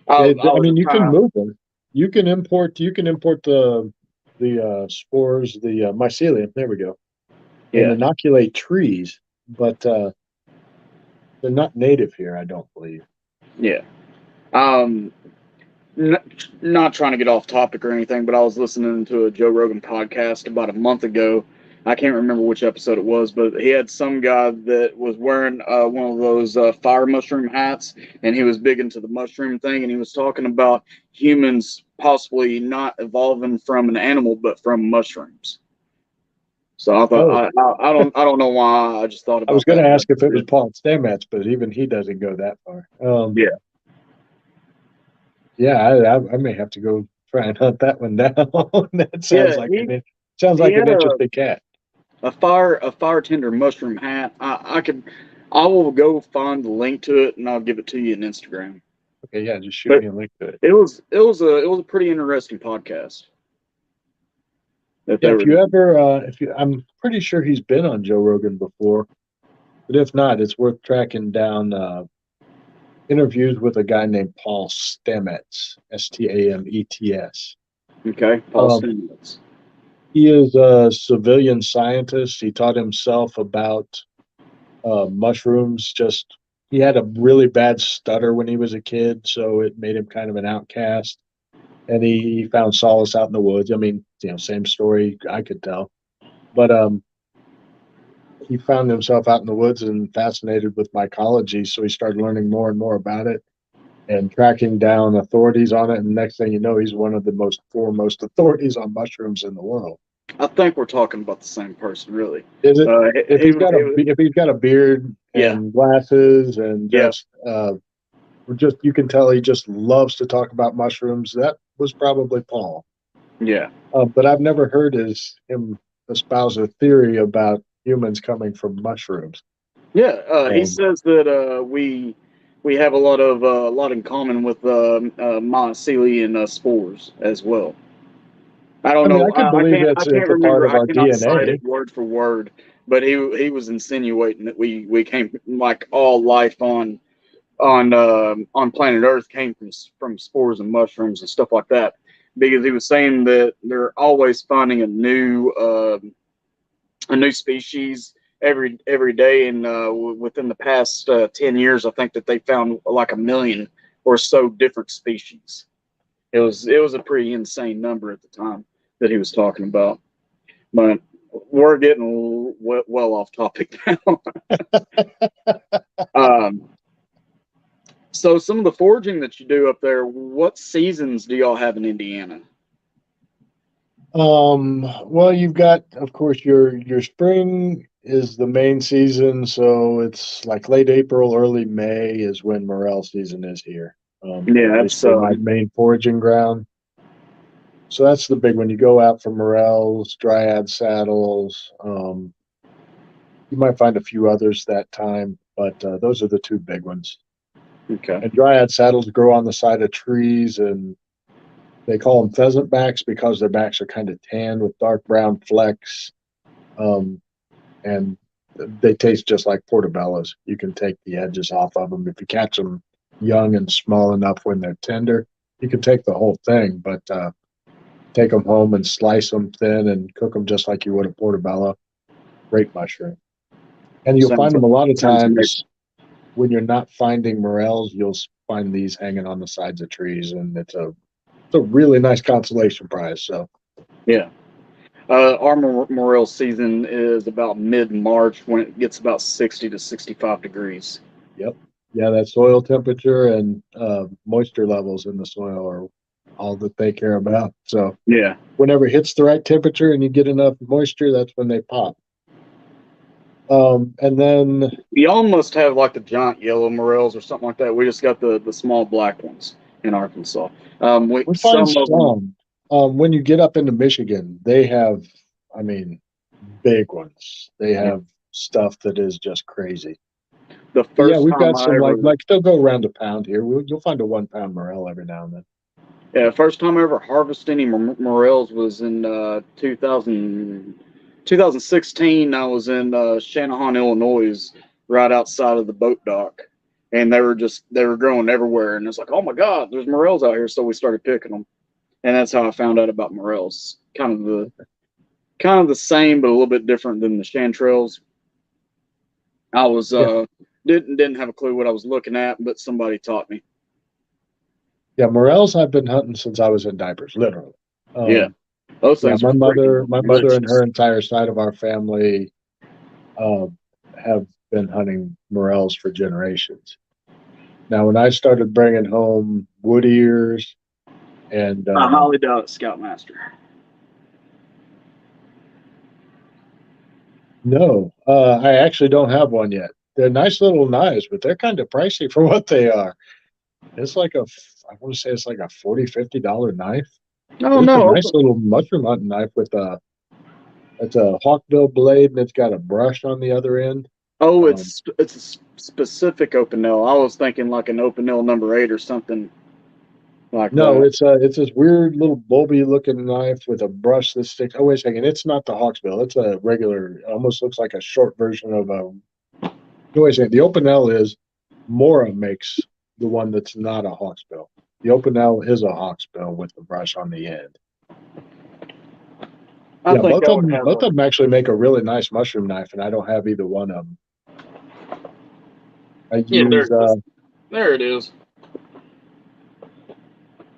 I I was mean, you can trying. move them. You can import the spores, the mycelium. There we go, and Yeah, inoculate trees, but they're not native here, I don't believe. yeah. Um, n- Not trying to get off topic or anything, but I was listening to a Joe Rogan podcast about a month ago. I can't remember which episode it was, but he had some guy that was wearing one of those fire mushroom hats, and he was big into the mushroom thing, and he was talking about humans possibly not evolving from an animal, but from mushrooms. So I thought Oh, I don't know why I just thought I was about going that. to ask if it was Paul Stamets, but even he doesn't go that far. Yeah, Yeah, I may have to go try and hunt that one down. That yeah. sounds He like had an interesting cat. a fire tender mushroom hat. I will go find the link to it and I'll give it to you on Instagram. Okay, yeah, just shoot But me a link to it. it was a pretty interesting podcast that Yeah, they if were you doing. ever, I'm pretty sure he's been on Joe Rogan before, but if not, it's worth tracking down interviews with a guy named Paul Stamets, Stamets. Okay, Paul Um, Stamets. he is a civilian scientist. He taught himself about mushrooms. Just he had a really bad stutter when he was a kid, so it made him kind of an outcast. And he found solace out in the woods. I mean, same story I could tell, but he found himself out in the woods and fascinated with mycology. So he started learning more and more about it and tracking down authorities on it. And next thing you know, he's one of the most foremost authorities on mushrooms in the world. I think we're talking about the same person, really. Is it? If He, he's got a he if he's got a beard yeah, and glasses and yeah, just you can tell he just loves to talk about mushrooms. That was probably Paul. yeah, But I've never heard him espouse a theory about humans coming from mushrooms. yeah. He Um, says that we have a lot in common with mycelium spores as well. I don't I mean, know. I could believe I it's can't a part remember. of I our cannot cite DNA. it word for word, but he was insinuating that we came like all life on planet Earth came from spores and mushrooms and stuff like that. Because he was saying that they're always finding a new species every day, and within the past 10 years, I think that they found like a million or so different species. It was a pretty insane number at the time that he was talking about. But we're getting well off topic now. um, so some of the foraging that you do up there, what seasons do y'all have in Indiana? Well, you've got, of course, your spring is the main season, so it's like late April, early May is when morel season is here. Yeah, At least that's for my main foraging ground. So that's the big one. You go out for morels, dryad saddles. You might find a few others that time, but those are the two big ones. okay. And dryad saddles grow on the side of trees, and they call them pheasant backs because their backs are kind of tan with dark brown flecks. Um, and they taste just like portobellos. You can take the edges off of them if you catch them young and small enough when they're tender. You can take the whole thing, but take them home and slice them thin and cook them just like you would a portobello. Great mushroom. And you'll Sounds find them a lot of sounds times amazing. when you're not finding morels. You'll find these hanging on the sides of trees, and it's a really nice consolation prize. So, Yeah. Our morel season is about mid March when it gets about 60 to 65 degrees. yep, yeah, that soil temperature and moisture levels in the soil are all that they care about. So, Yeah. whenever it hits the right temperature and you get enough moisture, that's when they pop. And then Y'all must have like the giant yellow morels or something like that. We just got the small black ones in Arkansas. we find Some of them, some. When you get up into Michigan, they have, I mean, big ones. They yeah. have stuff that is just crazy. The But yeah, first we've time got I some ever, like they'll go around a pound here. You'll find a 1 pound morel every now and then. yeah, first time I ever harvested any morels was in 2016. I was in Shanahan, Illinois, right outside of the boat dock, and they were growing everywhere, and it's like, oh my god, there's morels out here. So we started picking them, and that's how I found out about morels. Kind of the same, but a little bit different than the chanterelles. I was Yeah, didn't have a clue what I was looking at, but somebody taught me. yeah, morels I've been hunting since I was in diapers, literally. Yeah, Um, those yeah, things are freaking my mother and her delicious. entire side of our family uh, have been hunting morels for generations. Now, when I started bringing home wood ears and I highly doubt it, Scoutmaster. no, I actually don't have one yet. They're nice little knives, but they're kind of pricey for what they are. It's like I want to say it's like a $40-$50 knife. Oh But it's a no! nice little mushroom hunting knife with it's a hawkbill blade and it's got a brush on the other end. Oh, Um, it's a specific open nail. I was thinking like an open nail #8 or something like no, that. it's this weird little bulby looking knife with a brush that sticks. Oh, wait a second, it's not the hawksbill. It's a regular. It almost looks like a short version of a. No, wait a second. The open L is Mora makes the one that's not a hawksbill. The open L is a hawksbill with the brush on the end. I Yeah, think I would have both a. of them actually make a really nice mushroom knife, and I don't have either one of them. I Yeah, there use it is. There it is.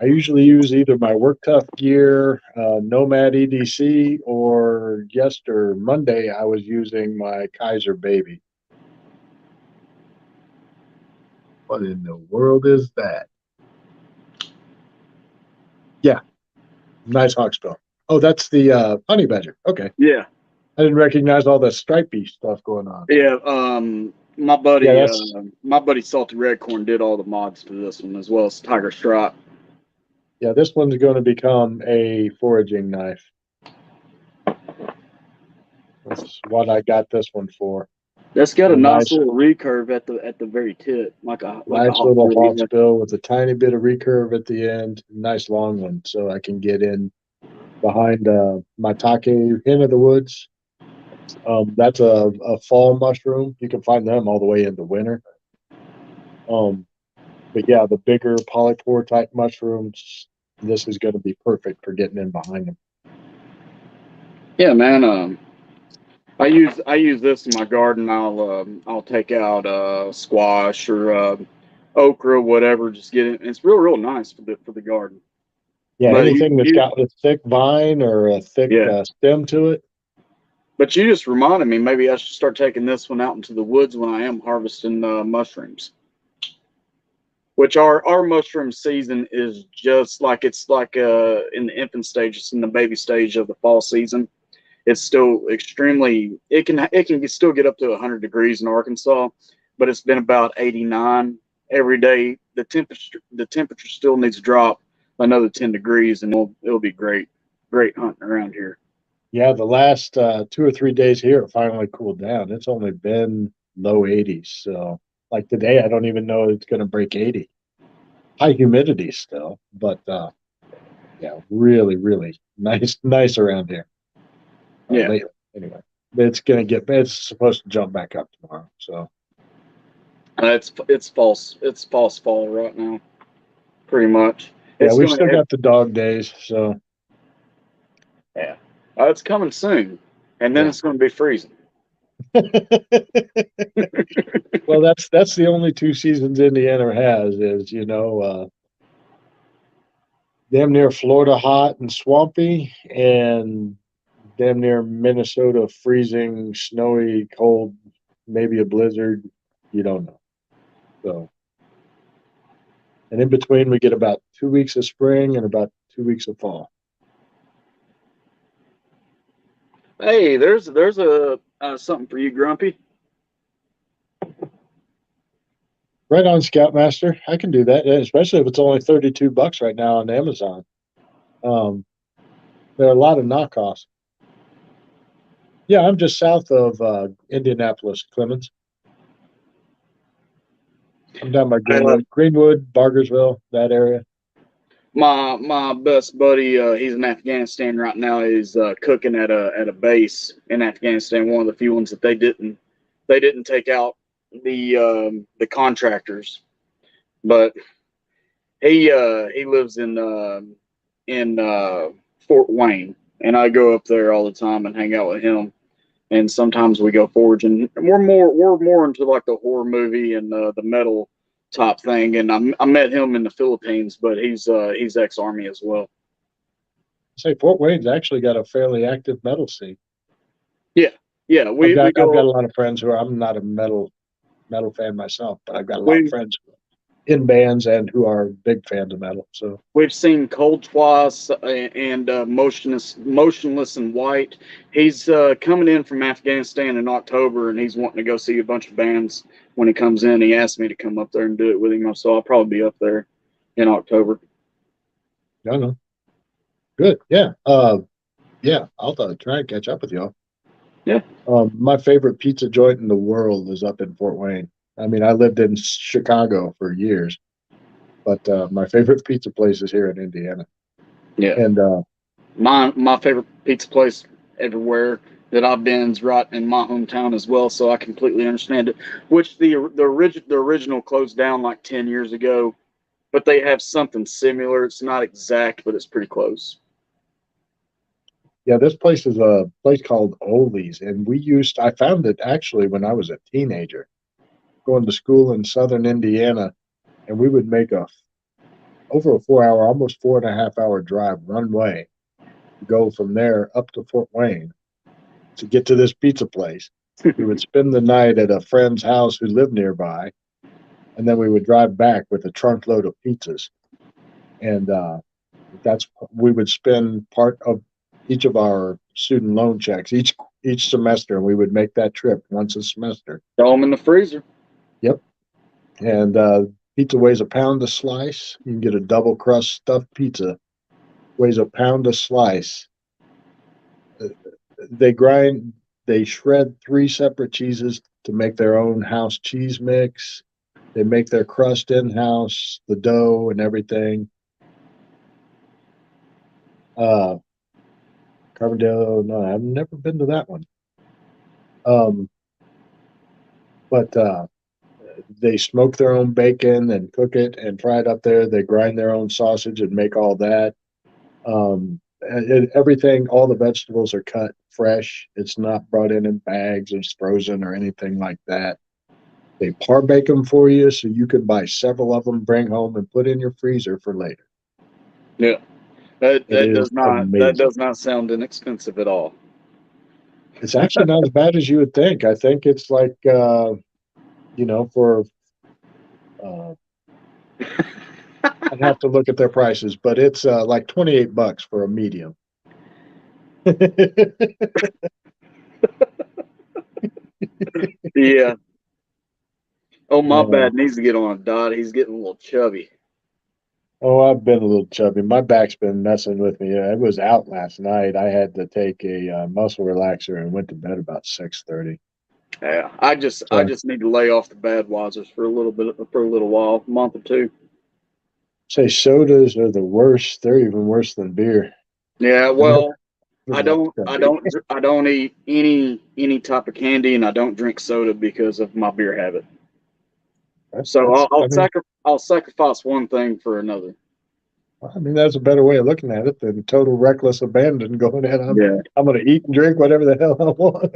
I usually use either my Work Tough gear, Nomad EDC, or yester Monday I was using my Kaiser Baby. What in the world is that? Yeah, nice hawksbill. Oh, that's the honey badger. Okay, Yeah, I didn't recognize all the stripy stuff going on. yeah. Yeah, that's My buddy Salty Redcorn did all the mods to this one as well as Tiger Stripe. yeah. This one's going to become a foraging knife. That's what I got this one for. That's got a A nice nice little recurve at the very tip, like a nice hot little grill. hawk Yeah. bill with a tiny bit of recurve at the end. Nice long one, so I can get in behind my take hen of the woods. That's a fall mushroom. You can find them all the way into winter. Um, but yeah, the bigger polypore type mushrooms, this is going to be perfect for getting in behind them. Yeah, man. I use this in my garden. I'll take out squash or okra, whatever. Just get it. It's real nice for the garden. Yeah, But you, anything that's you got a thick vine or a thick yeah. stem to it. But you just reminded me. Maybe I should start taking this one out into the woods when I am harvesting mushrooms. Which our mushroom season is just like it's like in the infant stage. It's in the baby stage of the fall season. It's still extremely. It can still get up to 100 degrees in Arkansas, but it's been about 89 every day. The temperature still needs to drop another 10 degrees, and it'll be great hunting around here. Yeah, the last 2 or 3 days here, it finally cooled down. It's only been low 80s. So, like today, I don't even know it's going to break 80. High humidity still, but yeah, really, really nice, nice around here. Yeah, Lately, anyway, it's supposed to jump back up tomorrow. So, it's false fall right now, pretty much. yeah, It's we've gonna still got the dog days. So, yeah, it's coming soon, and then yeah. it's gonna be freezing. Well, that's the only two seasons Indiana has is damn near Florida hot and swampy, and damn near Minnesota freezing, snowy, cold, maybe a blizzard. You don't know. So, and in between, we get about 2 weeks of spring and about 2 weeks of fall. Hey, there's a something for you, Grumpy. Right on, Scoutmaster. I can do that, especially if it's only $32 right now on Amazon. Um, there are a lot of knockoffs. Yeah, I'm just south of Indianapolis, Clemens. I'm down by Uh, Greenwood, Bargersville, that area. my best buddy, he's in Afghanistan right now. He's cooking at a base in Afghanistan. One of the few ones that they didn't take out the contractors, but he lives in Fort Wayne, and I go up there all the time and hang out with him. And sometimes we go foraging. We're more into like the horror movie and the metal top thing. And I met him in the Philippines, but he's ex army as well. Say Fort Wayne's actually got a fairly active metal scene. Yeah, yeah. I've We got we I've got go a lot of friends who are. I'm not a metal fan myself, but I've got a lot of we friends in bands and who are big fans of metal. So we've seen Cold twice and motionless and white. He's coming in from Afghanistan in October, and he's wanting to go see a bunch of bands. When he comes in, he asked me to come up there and do it with him. So I'll probably be up there in October. no, no, good, yeah, yeah. I'll try and catch up with y'all. Yeah. My favorite pizza joint in the world is up in Fort Wayne. I mean, I lived in Chicago for years, but my favorite pizza place is here in Indiana. Yeah. And My favorite pizza place everywhere that I've been is right in my hometown as well, so I completely understand it. Which the original closed down like 10 years ago, but they have something similar. It's not exact, but it's pretty close. yeah, this place is a place called Ole's, and I found it actually when I was a teenager, going to school in southern Indiana, and we would make a over a 4 hour, almost 4.5 hour drive one way to go from there up to Fort Wayne to get to this pizza place. We would spend the night at a friend's house who lived nearby, and then we would drive back with a trunk load of pizzas. And that's we would spend part of each of our student loan checks each semester, and we would make that trip once a semester. Throw them in the freezer. Yep. And pizza weighs a pound a slice. You can get a double crust stuffed pizza, weighs a pound a slice. Uh, they grind, they shred three separate cheeses to make their own house cheese mix. They make their crust in house, the dough and everything. Uh, Carbondale, no, I've never been to that one. Um, but they smoke their own bacon and cook it and fry it up there. They grind their own sausage and make all that. Everything, all the vegetables are cut fresh. It's not brought in bags. It's frozen or anything like that. They par bake them for you, so you can buy several of them, bring home, and put in your freezer for later. Yeah, It is that amazing. does not sound inexpensive at all. It's actually not as bad as you would think. I think it's like for uh, I'd have to look at their prices, but it's like $28 for a medium. Yeah. Oh, my Uh, bad. Needs to get on a diet. He's getting a little chubby. oh, I've been a little chubby. My back's been messing with me. I was out last night. I had to take a muscle relaxer and went to bed about 6:30. Yeah, I just need to lay off the Badweisers for a little bit for a little while, a month or two. Say sodas are the worst. They're even worse than beer. Yeah, I never well, I like don't I Sunday. don't I don't eat any type of candy, and I don't drink soda because of my beer habit. So That's I mean I'll sacrifice one thing for another. I mean that's a better way of looking at it than total reckless abandon. Going in, Yeah. I'm going to eat and drink whatever the hell I want.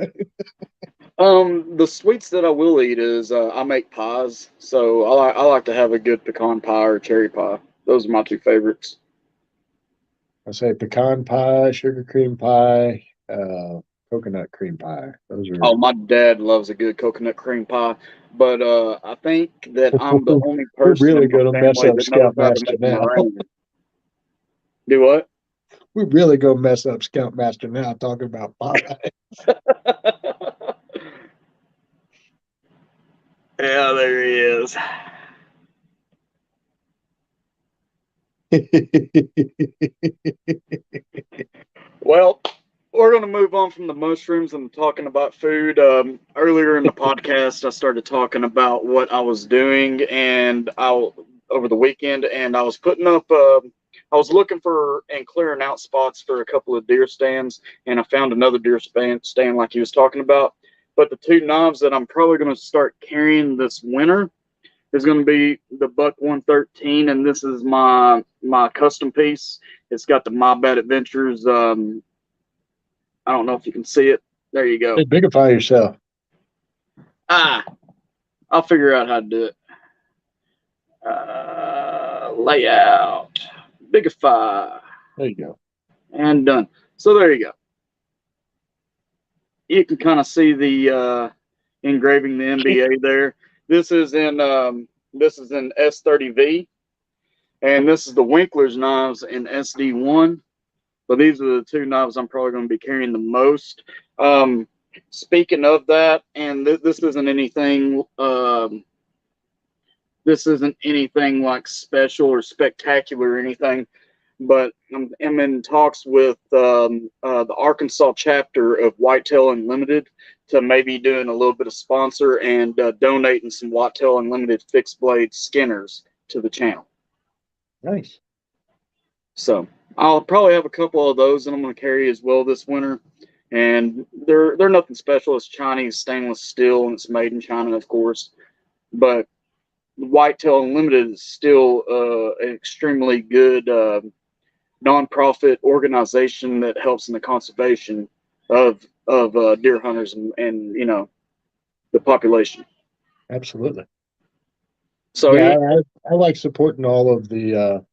The sweets that I will eat is I make pies, so I like to have a good pecan pie or cherry pie. Those are my two favorites. I say pecan pie, sugar cream pie, coconut cream pie. Those are Oh, my dad loves a good coconut cream pie, but I think that I'm the only we're person really in my going to mess family up that knows how to Scoutmaster make a now. meringue. Do what? We're really going to mess up Scoutmaster now talking about pie. Yeah, there he is. Well, we're going to move on from the mushrooms and talking about food. Earlier in the podcast, I started talking about what I was doing and I over the weekend, and I was putting up. I was looking for and clearing out spots for a couple of deer stands, and I found another stand like he was talking about. But the two knives that I'm probably going to start carrying this winter is going to be the Buck 113, and this is my custom piece. It's got the My Bad Adventures. I don't know if you can see it. There you Hey, go. bigify yourself. Ah, I'll figure out how to do it. Layout, Bigify, There you go. and done. So there you go. You can kind of see the engraving the NBA there. This is in S30V, and this is the Winkler's knives in SD1. But these are the two knives I'm probably going to be carrying the most. Um, Speaking of that, and this isn't anything. This isn't anything like special or spectacular or anything, but I'm in talks with the Arkansas chapter of Whitetail Unlimited to maybe doing a little bit of sponsor and donating some Whitetail Unlimited fixed blade skinners to the channel. Nice. So I'll probably have a couple of those that I'm going to carry as well this winter. And they're nothing special. It's Chinese stainless steel and it's made in China, of course. But Whitetail Unlimited is still an extremely good nonprofit organization that helps in the conservation of deer hunters and the population. Absolutely. So Yeah, I like supporting all of the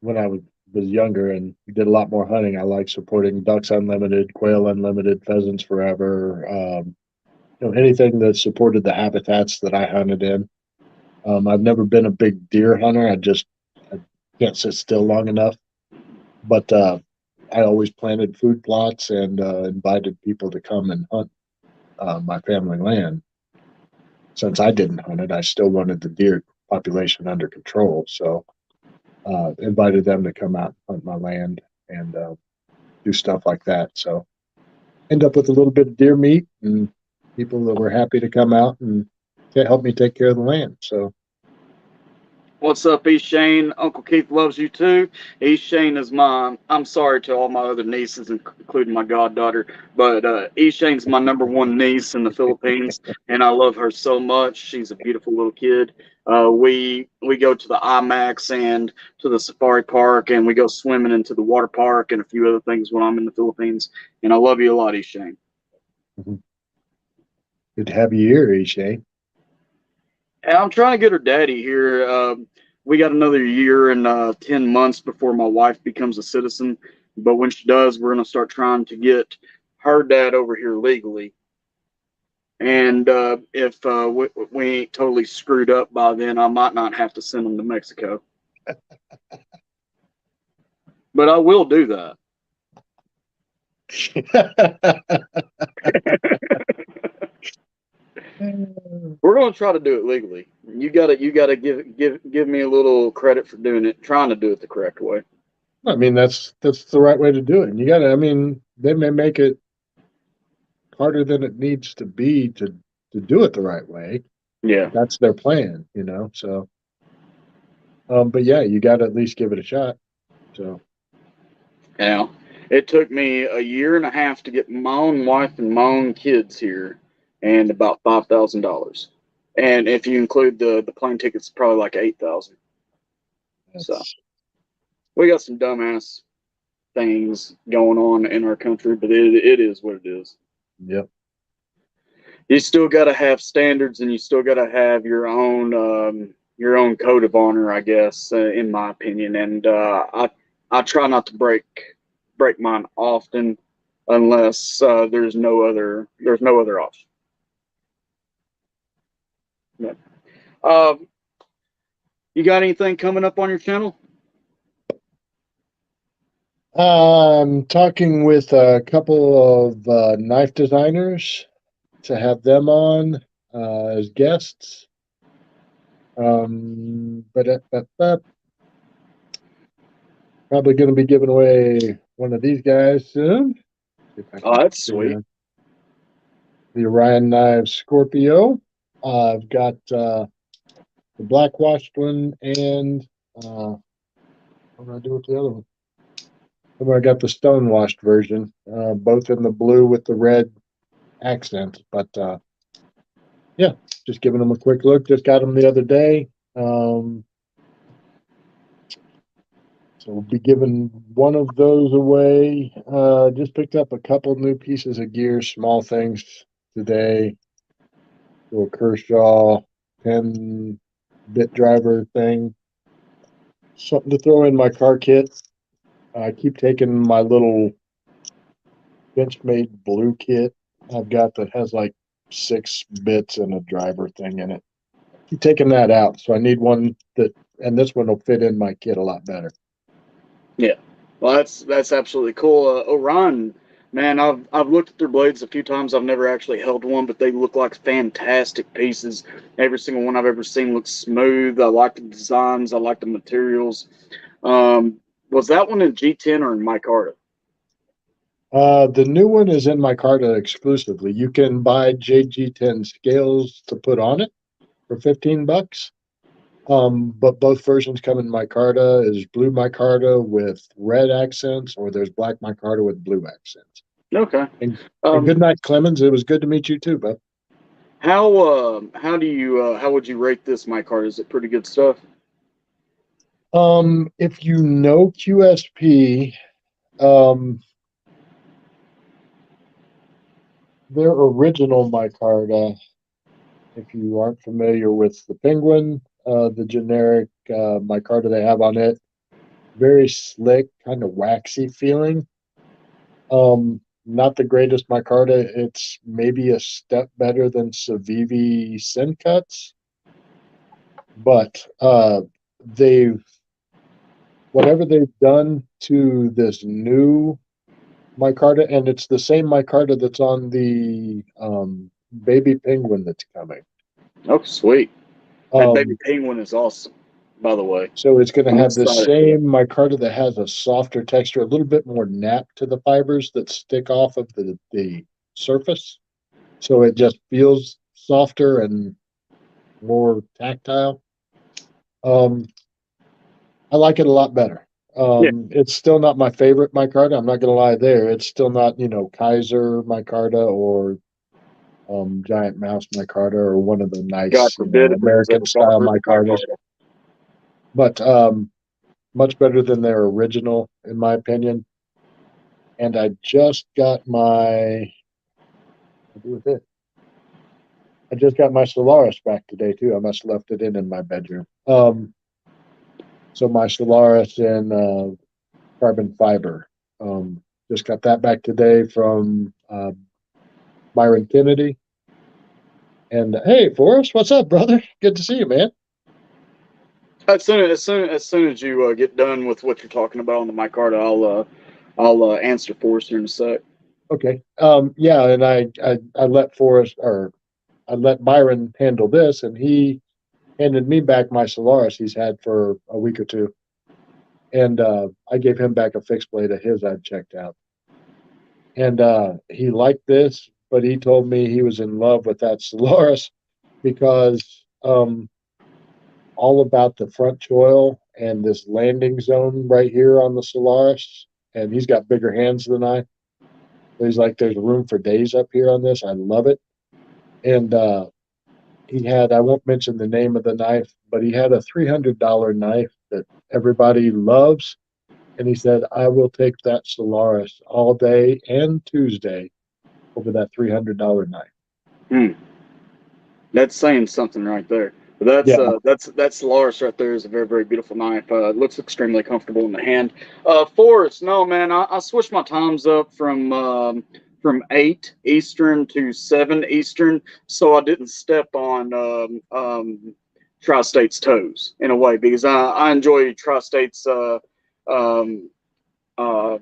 when I was younger and did a lot more hunting. I like supporting Ducks Unlimited, Quail Unlimited, Pheasants Forever. Anything that supported the habitats that I hunted in. I've never been a big deer hunter. I can't sit still long enough. But I always planted food plots and invited people to come and hunt my family land. Since I didn't hunt it, I still wanted the deer population under control. So invited them to come out and hunt my land and do stuff like that. So end up with a little bit of deer meat and people that were happy to come out and help me take care of the land. So What's up, East Shane? Uncle Keith loves you too. East Shane is my, I'm sorry to all my other nieces, including my goddaughter, but East Shane's my number one niece in the Philippines, and I love her so much. She's a beautiful little kid. We go to the IMAX and to the safari park, and we go swimming into the water park and a few other things when I'm in the Philippines. And I love you a lot, East Shane. good to have you here, Ishay. And I'm trying to get her daddy here. We got another year and 10 months before my wife becomes a citizen. But when she does, we're going to start trying to get her dad over here legally. And if we ain't totally screwed up by then, I might not have to send him to Mexico. But I will do that. We're going to try to do it legally. You gotta give me a little credit for doing it, trying to do it the correct way. I mean, that's the right way to do it. And you got to, I mean, they may make it harder than it needs to be to do it the right way. Yeah. That's their plan, you know. So, but yeah, you got to at least give it a shot. So, Now, it took me a year and a half to get my own wife and my own kids here, and about $5,000. And if you include the plane tickets, probably like 8,000. So that's we got some dumbass things going on in our country, but it is what it is. yep. You still got to have standards, and you still got to have your own code of honor, I guess, in my opinion. And I try not to break mine often, unless there's no other option. Yeah. Uh, you got anything coming up on your channel? I'm talking with a couple of knife designers to have them on as guests. But probably going to be giving away one of these guys soon. See if I Oh, can that's figure sweet. out the Orion Knives Scorpio. I've got the black washed one and what do I do with the other one? I got the stone washed version, both in the blue with the red accent. But yeah, just giving them a quick look. Just got them the other day. Um, so we'll be giving one of those away. Just picked up a couple new pieces of gear, small things today. Little Kershaw 10 bit driver thing. Something to throw in my car kit. I keep taking my little Benchmade blue kit I've got that has like 6 bits and a driver thing in it. Keep taking that out. So I need one that, and this one will fit in my kit a lot better. Yeah. Well, that's absolutely cool. Orion, man, I've looked at their blades a few times. I've never actually held one, but they look like fantastic pieces. Every single one I've ever seen looks smooth. I like the designs. I like the materials. Was that one in G10 or in micarta? The new one is in my Carta exclusively. You can buy JG10 scales to put on it for $15. But both versions come in micarta. Is blue micarta with red accents, or there's black micarta with blue accents. Okay. And good Um, night, Clemens. It was good to meet you too, bud. how do you how would you rate this micarta? Is it pretty good stuff? If you know QSP, um, their original micarta, if you aren't familiar with the Penguin, the generic micarta they have on it, very slick, kind of waxy feeling. Not the greatest micarta. It's maybe a step better than Civivi Sin Cuts, but they've whatever they've done to this new micarta, and it's the same micarta that's on the baby penguin that's coming. Oh, sweet. That baby Um, penguin is awesome, by the way. so it's going to I'm have the excited for that. same micarta that has a softer texture, a little bit more nap to the fibers that stick off of the surface. so it just feels softer and more tactile. Um, I like it a lot better. Yeah, It's still not my favorite micarta. I'm not going to lie there. It's still not, Kaiser micarta or Giant Mouse micarta or one of the God nice, forbid if it was American ever style Barber my micartas, car. but much better than their original, in my opinion. And I just got my, what do with it? I just got my Solaris back today too. I must have left it in my bedroom. So my Solaris in carbon fiber. Just got that back today from Byron Kennedy. And hey, Forrest, what's up, brother? Good to see you, man. As soon as you get done with what you're talking about on the my card, I'll answer for us here in a sec. Okay. Yeah, and I let Forrest or I let Byron handle this, and he handed me back my Solaris he's had for a week or two, and I gave him back a fixed blade of his I'd checked out, and he liked this, but he told me he was in love with that Solaris because all about the front choil and this landing zone right here on the Solaris, and he's got bigger hands than I. So he's like, "There's room for days up here on this. I love it." And he had, I won't mention the name of the knife, but he had a $300 knife that everybody loves. And he said, I will take that Solaris all day and Tuesday over that $300 knife. Hmm. That's saying something right there. But Yeah, that's Lars right there is a very beautiful knife. It looks extremely comfortable in the hand. Forrest, no man, I switched my times up from 8 Eastern to 7 Eastern, so I didn't step on Tri-State's toes in a way because I enjoy Tri-State's um, uh,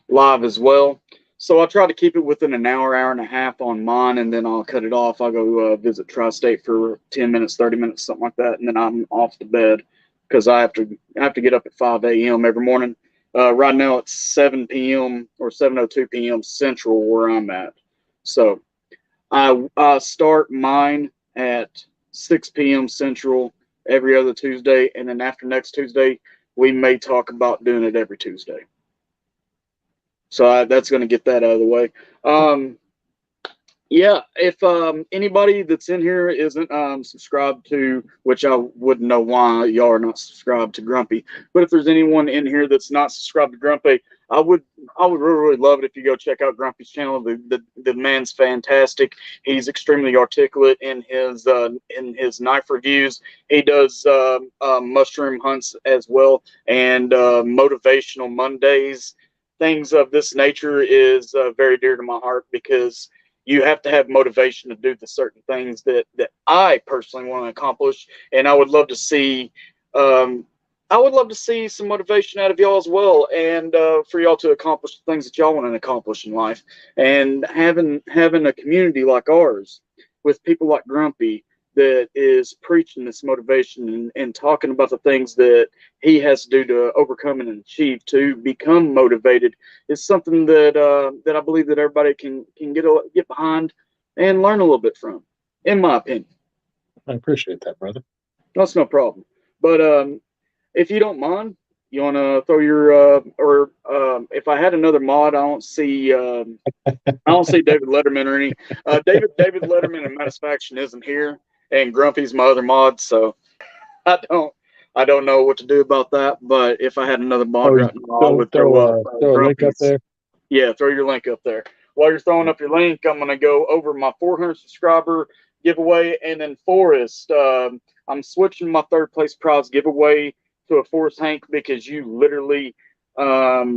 live as well. So I try to keep it within an hour, hour and a half on mine, and then I'll cut it off. I'll go visit Tri-State for 10 minutes, 30 minutes, something like that, and then I'm off to bed because I have to get up at 5 a.m. every morning. Right now it's 7 p.m. or 7:02 p.m. Central where I'm at. So I start mine at 6 p.m. Central every other Tuesday, and then after next Tuesday we may talk about doing it every Tuesday. So that's going to get that out of the way. Um, yeah, if anybody that's in here isn't subscribed to, which I wouldn't know why y'all are not subscribed to Grumpy, but if there's anyone in here that's not subscribed to Grumpy, I would really love it if you go check out Grumpy's channel. The man's fantastic. He's extremely articulate in his knife reviews. He does mushroom hunts as well and motivational Mondays. Things of this nature is very dear to my heart because you have to have motivation to do the certain things that I personally want to accomplish, and um, I would love to see some motivation out of y'all as well, and for y'all to accomplish the things that y'all want to accomplish in life, and having a community like ours with people like Grumpy that is preaching this motivation and talking about the things that he has to do to overcome and achieve to become motivated is something that I believe that everybody can get behind and learn a little bit from, in my opinion. I appreciate that, brother. That's no problem. But if you don't mind, you want to throw your or if I had another mod, I don't see David Letterman or any David Letterman and Satisfaction isn't here, and Grumpy's my other mod, so I don't I don't know what to do about that. But if I had another mod Oh, right now, I throw, would throw throw, up a, throw a link up Grumpy's. there. Yeah, throw your link up there. While you're throwing up your link, I'm going to go over my 400 subscriber giveaway. And then Forrest, I'm switching my third place prize giveaway to a Forrest Hank because you literally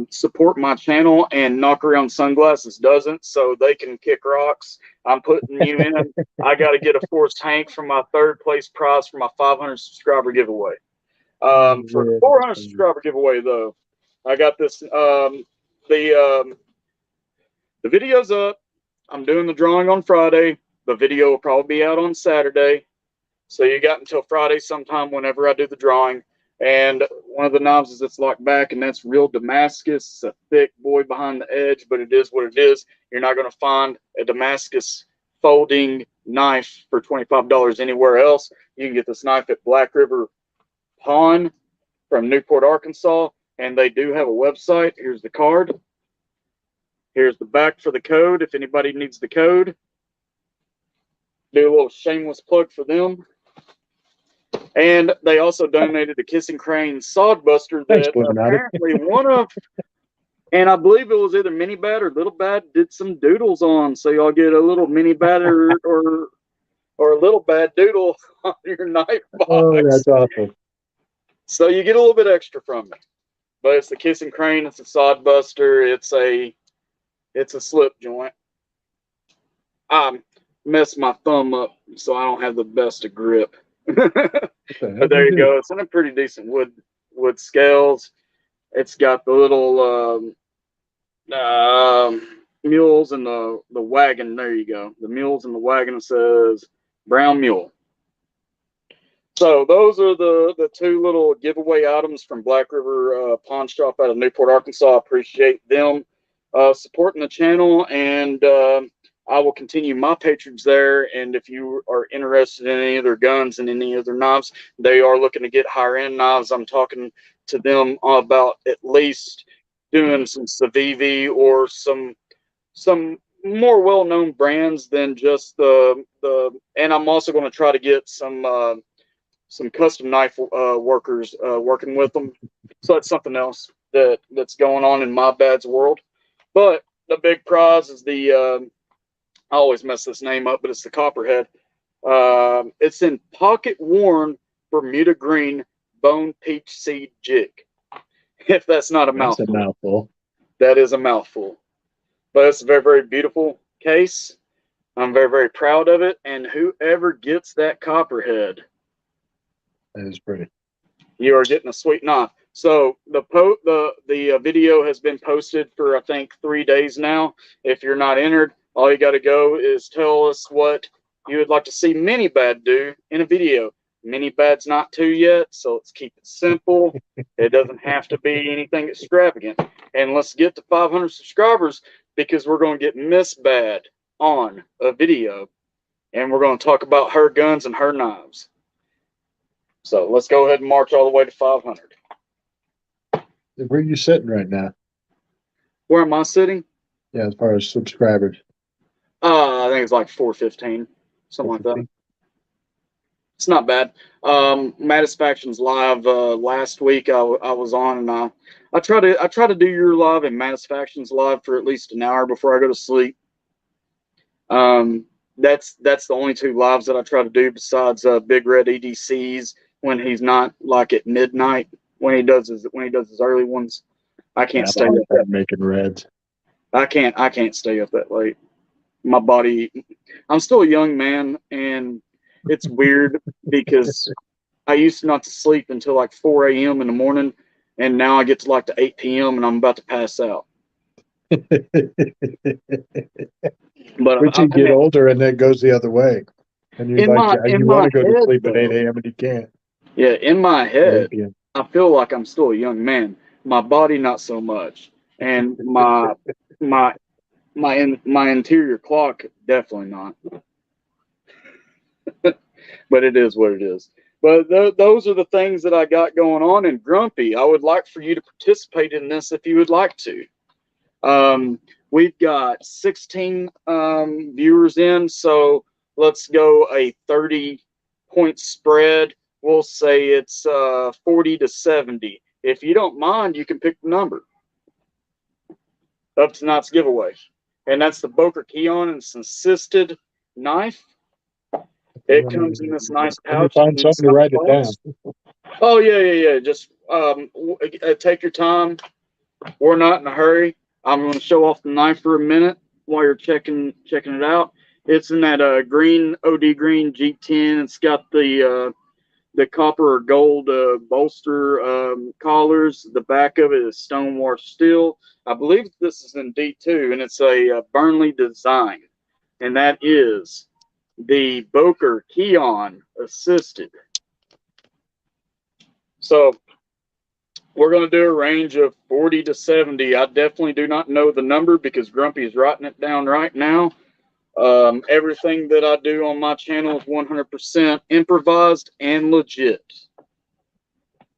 support my channel and Knock Around Sunglasses doesn't, so they can kick rocks. I'm putting you in. I got to get a Forrest Hank for my third place prize for my 500 subscriber giveaway. For the Yeah, 400 subscriber giveaway, though, I got this. The the video's up. I'm doing the drawing on Friday. The video will probably be out on Saturday. So you got until Friday sometime whenever I do the drawing. And one of the knives is it's locked back, and that's real Damascus. It's a thick boy behind the edge, but it is what it is. You're not going to find a Damascus folding knife for $25 anywhere else. You can get this knife at Black River Pawn from Newport, Arkansas, and they do have a website. Here's the card. Here's the back for the code if anybody needs the code. Do a little shameless plug for them. And they also donated a Kissing Crane Sodbuster Thanks, that Illuminati. apparently one of, and I believe it was either Mini Bad or Little Bad did some doodles on. So y'all get a little Mini Bad or a Little Bad doodle on your knife box. Oh, that's awesome. So you get a little bit extra from it. But it's the Kissing Crane, it's a Sodbuster, it's a slip joint. I messed my thumb up, so I don't have the best of grip. But there you go. It's in a pretty decent wood scales. It's got the little mules and the wagon. There you go. The mules and the wagon says brown mule. So those are the two little giveaway items from Black River Pawn Shop out of Newport, Arkansas. I appreciate them supporting the channel, and I will continue my patronage there. And if you are interested in any of their guns and any of their knives, they are looking to get higher end knives. I'm talking to them about at least doing some Civivi or some more well-known brands than just the. And I'm also going to try to get some custom knife workers working with them. So that's something else that's going on in my bad's world. But the big prize is the I always mess this name up, but it's the Copperhead. It's in pocket worn Bermuda green bone peach seed jig. If that's not a mouthful. That's a mouthful. That is a mouthful. But it's a very, very beautiful case. I'm very, very proud of it. And whoever gets that Copperhead, that is pretty. You are getting a sweet knife. So the video has been posted for I think 3 days now. If you're not entered, all you got to go is tell us what you would like to see Mini Bad do in a video. Mini Bad's not 2 yet, so let's keep it simple. It doesn't have to be anything extravagant. And let's get to 500 subscribers because we're going to get Miss Bad on a video, and we're going to talk about her guns and her knives. So let's go ahead and march all the way to 500. Where are you sitting right now? Where am I sitting? Yeah, as far as subscribers. I think it's like 415, something like that. It's not bad. Mattisfactions live last week. I was on, and I try to do your live and Mattisfactions live for at least an hour before I go to sleep. That's the only 2 lives that I try to do besides Big Red EDCs when he's not like at midnight. When he does his early ones, I can't stay up that making reds. I can't stay up that late. My body, I'm still a young man, and it's weird because I used not to sleep until like 4 a.m. in the morning, and now I get to like to 8 p.m. and I'm about to pass out. But you get older and then goes the other way. And you want to go to sleep at 8 a.m. and you can't. Yeah, in my head, I feel like I'm still a young man. My body, not so much. And my interior clock, definitely not. But it is what it is. But those are the things that I got going on. And Grumpy, I would like for you to participate in this if you would like to. We've got 16 viewers in, so let's go a 30-point spread. We'll say it's 40 to 70. If you don't mind, you can pick the number of tonight's giveaway. And that's the Boker Keon, and it's an assisted knife. It comes in this nice pouch. Find something to write it down. Oh, yeah. Just take your time. We're not in a hurry. I'm going to show off the knife for a minute while you're checking it out. It's in that green OD green G10. It's got the copper or gold bolster collars. The back of it is stonewashed steel. I believe this is in D2, and it's a Burnley design, and that is the Boker Keon assisted. So We're going to do a range of 40 to 70. I definitely do not know the number because Grumpy is writing it down right now. Everything that I do on my channel is 100% improvised and legit.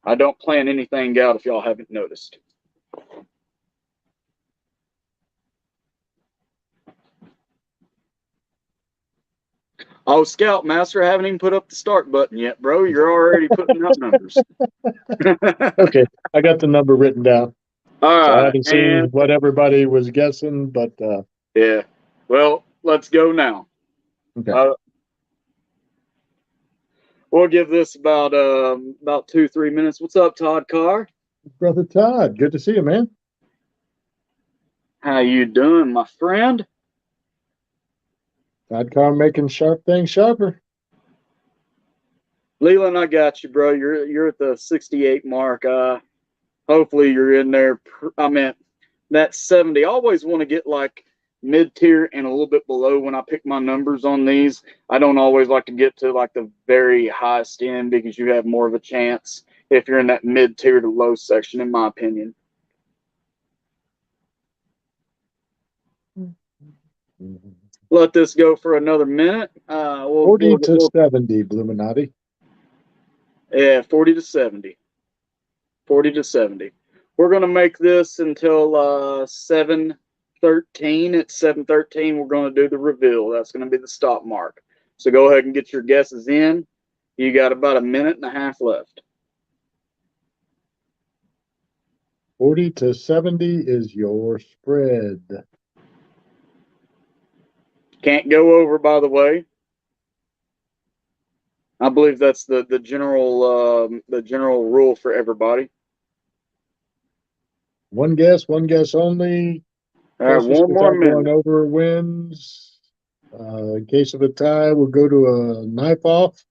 I don't plan anything out if y'all haven't noticed. Oh, Scoutmaster, I haven't even put up the start button yet, bro. You're already putting out numbers. Okay, I got the number written down. All So I right, haven't seen and what everybody was guessing, but yeah. Well, let's go now. okay. We'll give this about 2-3 minutes. What's up, Todd Carr? Brother Todd, good to see you, man. How you doing, my friend? Todd Carr making sharp things sharper. Leland, I got you, bro. You're at the 68 mark. Hopefully you're in there. I mean, that 70. I always want to get like mid tier and a little bit below when I pick my numbers on these. I don't always like to get to like the very highest end because you have more of a chance if you're in that mid tier to low section, in my opinion. Let this go for another minute. 40 to 70, Bluminati. Yeah, 40 to 70. 40 to 70. We're going to make this until 7:13. At 7:13, we're going to do the reveal. That's going to be the stop mark. So go ahead and get your guesses in. You got about a minute and a half left. 40 to 70 is your spread. Can't go over, by the way. I believe that's the general rule for everybody. One guess only. All right, one more without going minute. over wins. In case of a tie, we'll go to a knife off.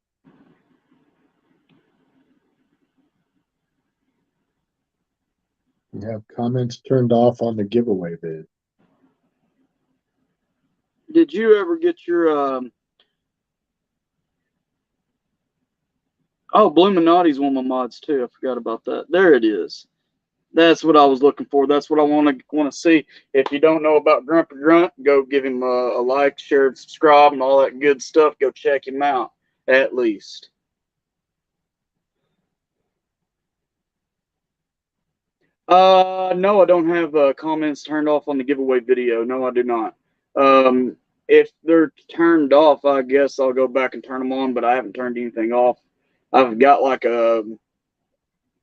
You have comments turned off on the giveaway vid. Did you ever get your Oh, Bluminati's one of my mods too. I forgot about that. There it is. That's what I was looking for. That's what I want to see. If you don't know about Grumpy Grunt, go give him a like, share, subscribe, and all that good stuff. Go check him out, at least. No, I don't have comments turned off on the giveaway video. No, I do not. If they're turned off, I guess I'll go back and turn them on, but I haven't turned anything off. I've got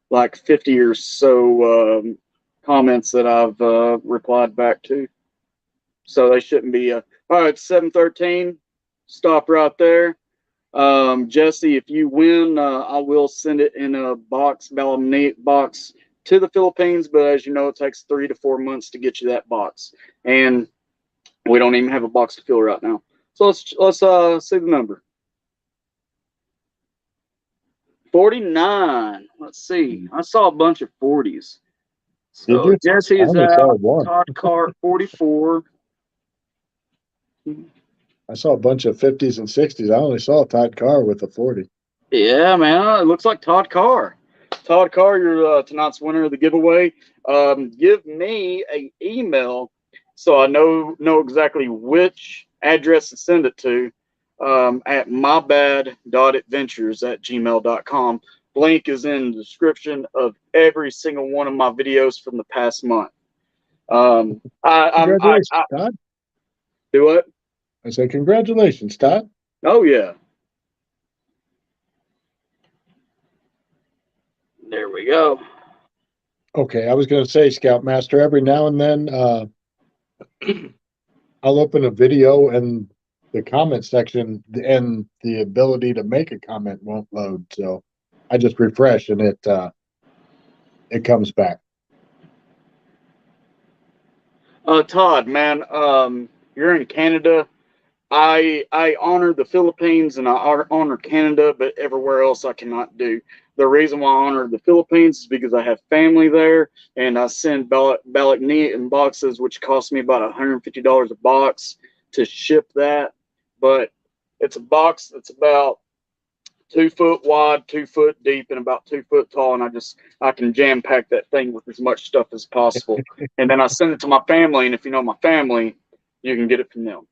like 50 or so comments that I've replied back to. So they shouldn't be. All right, 7:13. Stop right there. Jesse, if you win, I will send it in a box, Balamnate box to the Philippines. But as you know, it takes 3 to 4 months to get you that box, and we don't even have a box to fill right now. So let's see the number. 49. Let's see. I saw a bunch of 40s. So Jesse is out. Todd Cart 44. I saw a bunch of 50s and 60s. I only saw Todd Carr with a 40. Yeah, man. It looks like Todd Carr. Todd Carr, you're tonight's winner of the giveaway. Give me an email so I know exactly which address to send it to at mybad.adventures@gmail.com. Link is in the description of every single one of my videos from the past month. Congratulations, Todd. Do what? I say congratulations, Todd. Oh, yeah. There we go. Okay, I was going to say, Scoutmaster, every now and then I'll open a video and the comment section and the ability to make a comment won't load. So I just refresh and it comes back. Todd, man, you're in Canada. I honor the Philippines and I honor Canada, but everywhere else I cannot do. The reason why I honor the Philippines is because I have family there, and I send balakni in boxes, which cost me about $150 a box to ship that. But it's a box that's about 2 foot wide, 2 foot deep, and about 2 foot tall, and I can jam pack that thing with as much stuff as possible. And then I send it to my family, and if you know my family, you can get it from them.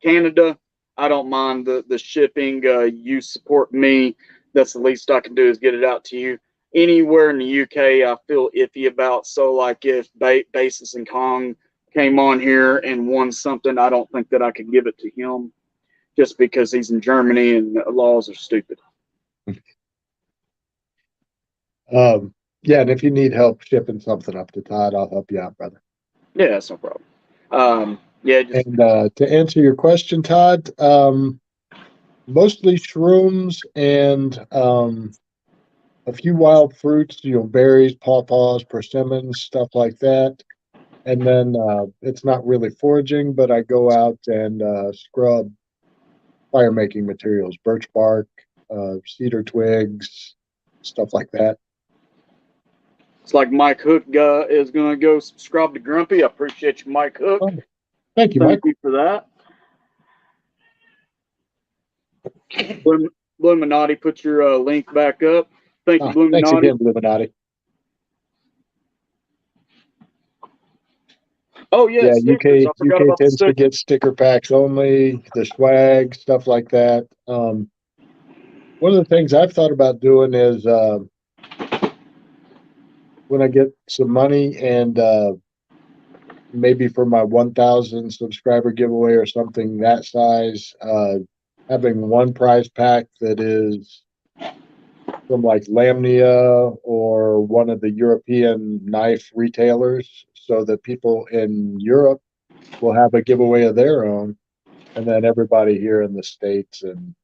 Canada, I don't mind the shipping. You support me. That's the least I can do is get it out to you. Anywhere in the UK, I feel iffy about. So, like if Basis and Kong came on here and won something, I don't think that I could give it to him just because he's in Germany and the laws are stupid. Yeah, and if you need help shipping something up to Todd, I'll help you out, brother. Yeah, that's no problem. Yeah, just And to answer your question, Todd, mostly shrooms and a few wild fruits, berries, pawpaws, persimmons, stuff like that. And then it's not really foraging, but I go out and scrub fire making materials, birch bark, cedar twigs, stuff like that. it's like Mike Hook is going to go subscribe to Grumpy. I appreciate you, Mike Hook. Oh, thank you, Thank Mike. you for that. Illuminati, put your link back up. Thank you, Thanks Illuminati. again, Illuminati. Oh yeah, Yeah, stickers. I forgot UK about the tends to get stickers. sticker packs only, the swag, stuff like that. One of the things I've thought about doing is when I get some money and maybe for my 1,000 subscriber giveaway or something that size, having one prize pack that is from like Lamnia or one of the European knife retailers so that people in Europe will have a giveaway of their own. And then everybody here in the States and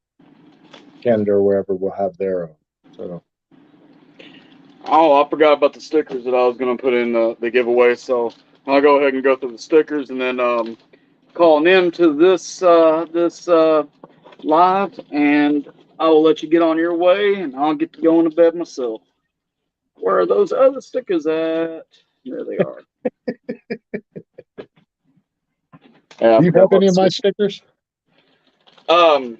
Canada or wherever will have their own. So, Oh, I forgot about the stickers that I was going to put in the giveaway. So I'll go ahead and go through the stickers and then calling in to this live, and I will let you get on your way, and I'll get to going to bed myself. Where are those other stickers at? There they are. Yeah, I do you forgot have about any the of my stickers. stickers? Um,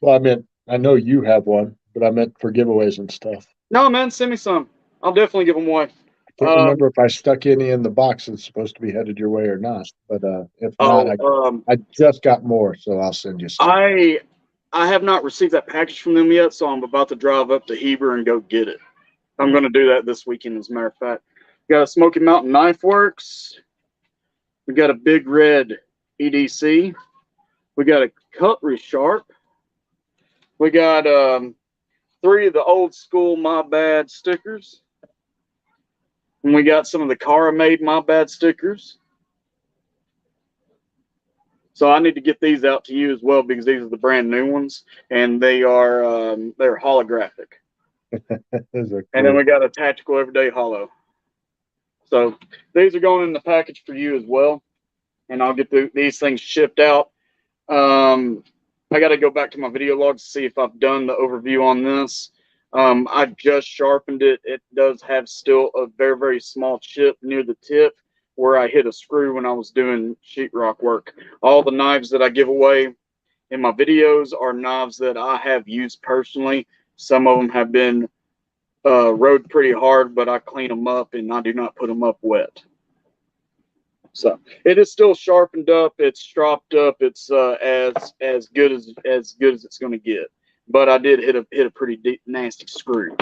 Well, I meant, I know you have one, but I meant for giveaways and stuff. no, man, send me some. I'll definitely give them away. I can't remember if I stuck any in the box that's supposed to be headed your way or not. But if not, Oh, I just got more, so I'll send you some. I have not received that package from them yet, so I'm about to drive up to Heber and go get it. I'm going to do that this weekend, as a matter of fact. We got a Smoky Mountain Knife Works. We got a Big Red EDC. We got a Cutlery Sharp. We got 3 of the old school My Bad stickers. And we got some of the Cara made My Bad stickers. So I need to get these out to you as well because these are the brand new ones, and they're holographic. Those are And then cool. we got a Tactical Everyday Hollow. So these are going in the package for you as well, and I'll get these things shipped out. I got to go back to my video logs to see if I've done the overview on this. I've just sharpened it. It does have still a very, very small chip near the tip where I hit a screw when I was doing sheetrock work. All the knives that I give away in my videos are knives that I have used personally. Some of them have been rode pretty hard, but I clean them up and I do not put them up wet. So it is still sharpened up. It's stropped up. It's as good as it's going to get. But I did hit a pretty deep, nasty screw.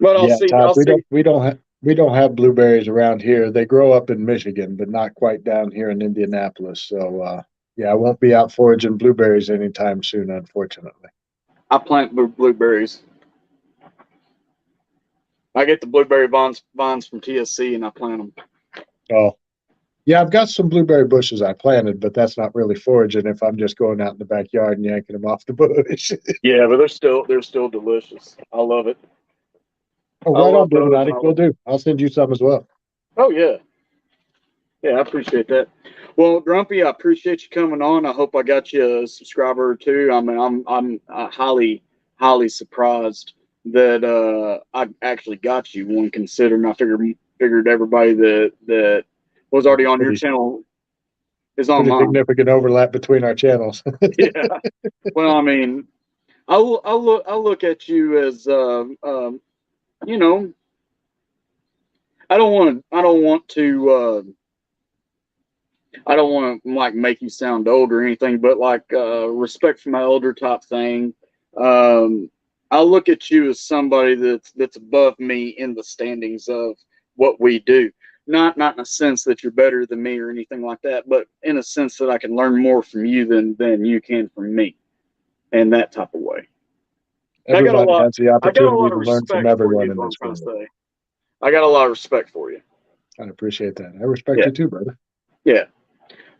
But Yeah, Todd, I'll see. we don't have blueberries around here. They grow up in Michigan, but not quite down here in Indianapolis. So yeah, I won't be out foraging blueberries anytime soon, unfortunately. I plant blueberries. I get the blueberry vines from TSC and I plant them. Oh, yeah, I've got some blueberry bushes I planted, but that's not really foraging if I'm just going out in the backyard and yanking them off the bush. Yeah, but they're still delicious. I love it. Oh, I right on, love those, and Bluminati. I Will love. do. I'll send you some as well. Oh yeah, yeah, I appreciate that. Well, Grumpy, I appreciate you coming on. I hope I got you a subscriber or two. I mean, I'm highly surprised that I actually got you one, considering I figured everybody that was already on your Pretty, channel is on pretty mine. significant overlap between our channels. Yeah. Well, I mean, I'll look at you as you know, I don't want to like make you sound old or anything, but like respect for my elder type thing. Um, I look at you as somebody that's above me in the standings of what we do. Not in a sense that you're better than me or anything like that, but in a sense that I can learn more from you than you can from me, in that type of way. I got a Everybody lot. has the I got a opportunity lot to of learn from respect for you. everyone Is in what I'm this trying to world. say. I got a lot of respect for you. I appreciate that. I respect Yeah, you too, brother. yeah.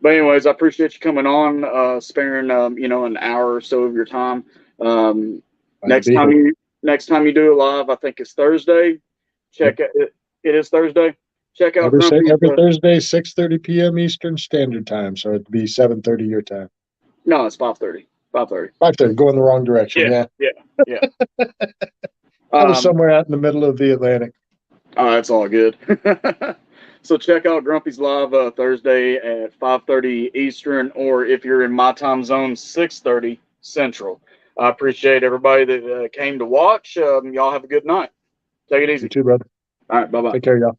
But anyways, I appreciate you coming on, sparing an hour or so of your time. Um, Glad to next be time here. you next time you do it live, I think it's Thursday. Yep. Check it. It is Thursday. Check out Grumpy's. Every Thursday, 6:30 p.m. Eastern Standard Time. So it'd be 7:30 your time. No, it's 5:30. 5:30. 5:30, going the wrong direction. Yeah, Yeah. yeah, yeah. I was Um, somewhere out in the middle of the Atlantic. that's all good. So check out Grumpy's live Thursday at 5:30 Eastern, or if you're in my time zone, 6:30 Central. I appreciate everybody that came to watch. Y'all have a good night. Take it You easy. too, brother. All right. Bye bye. Take care, y'all.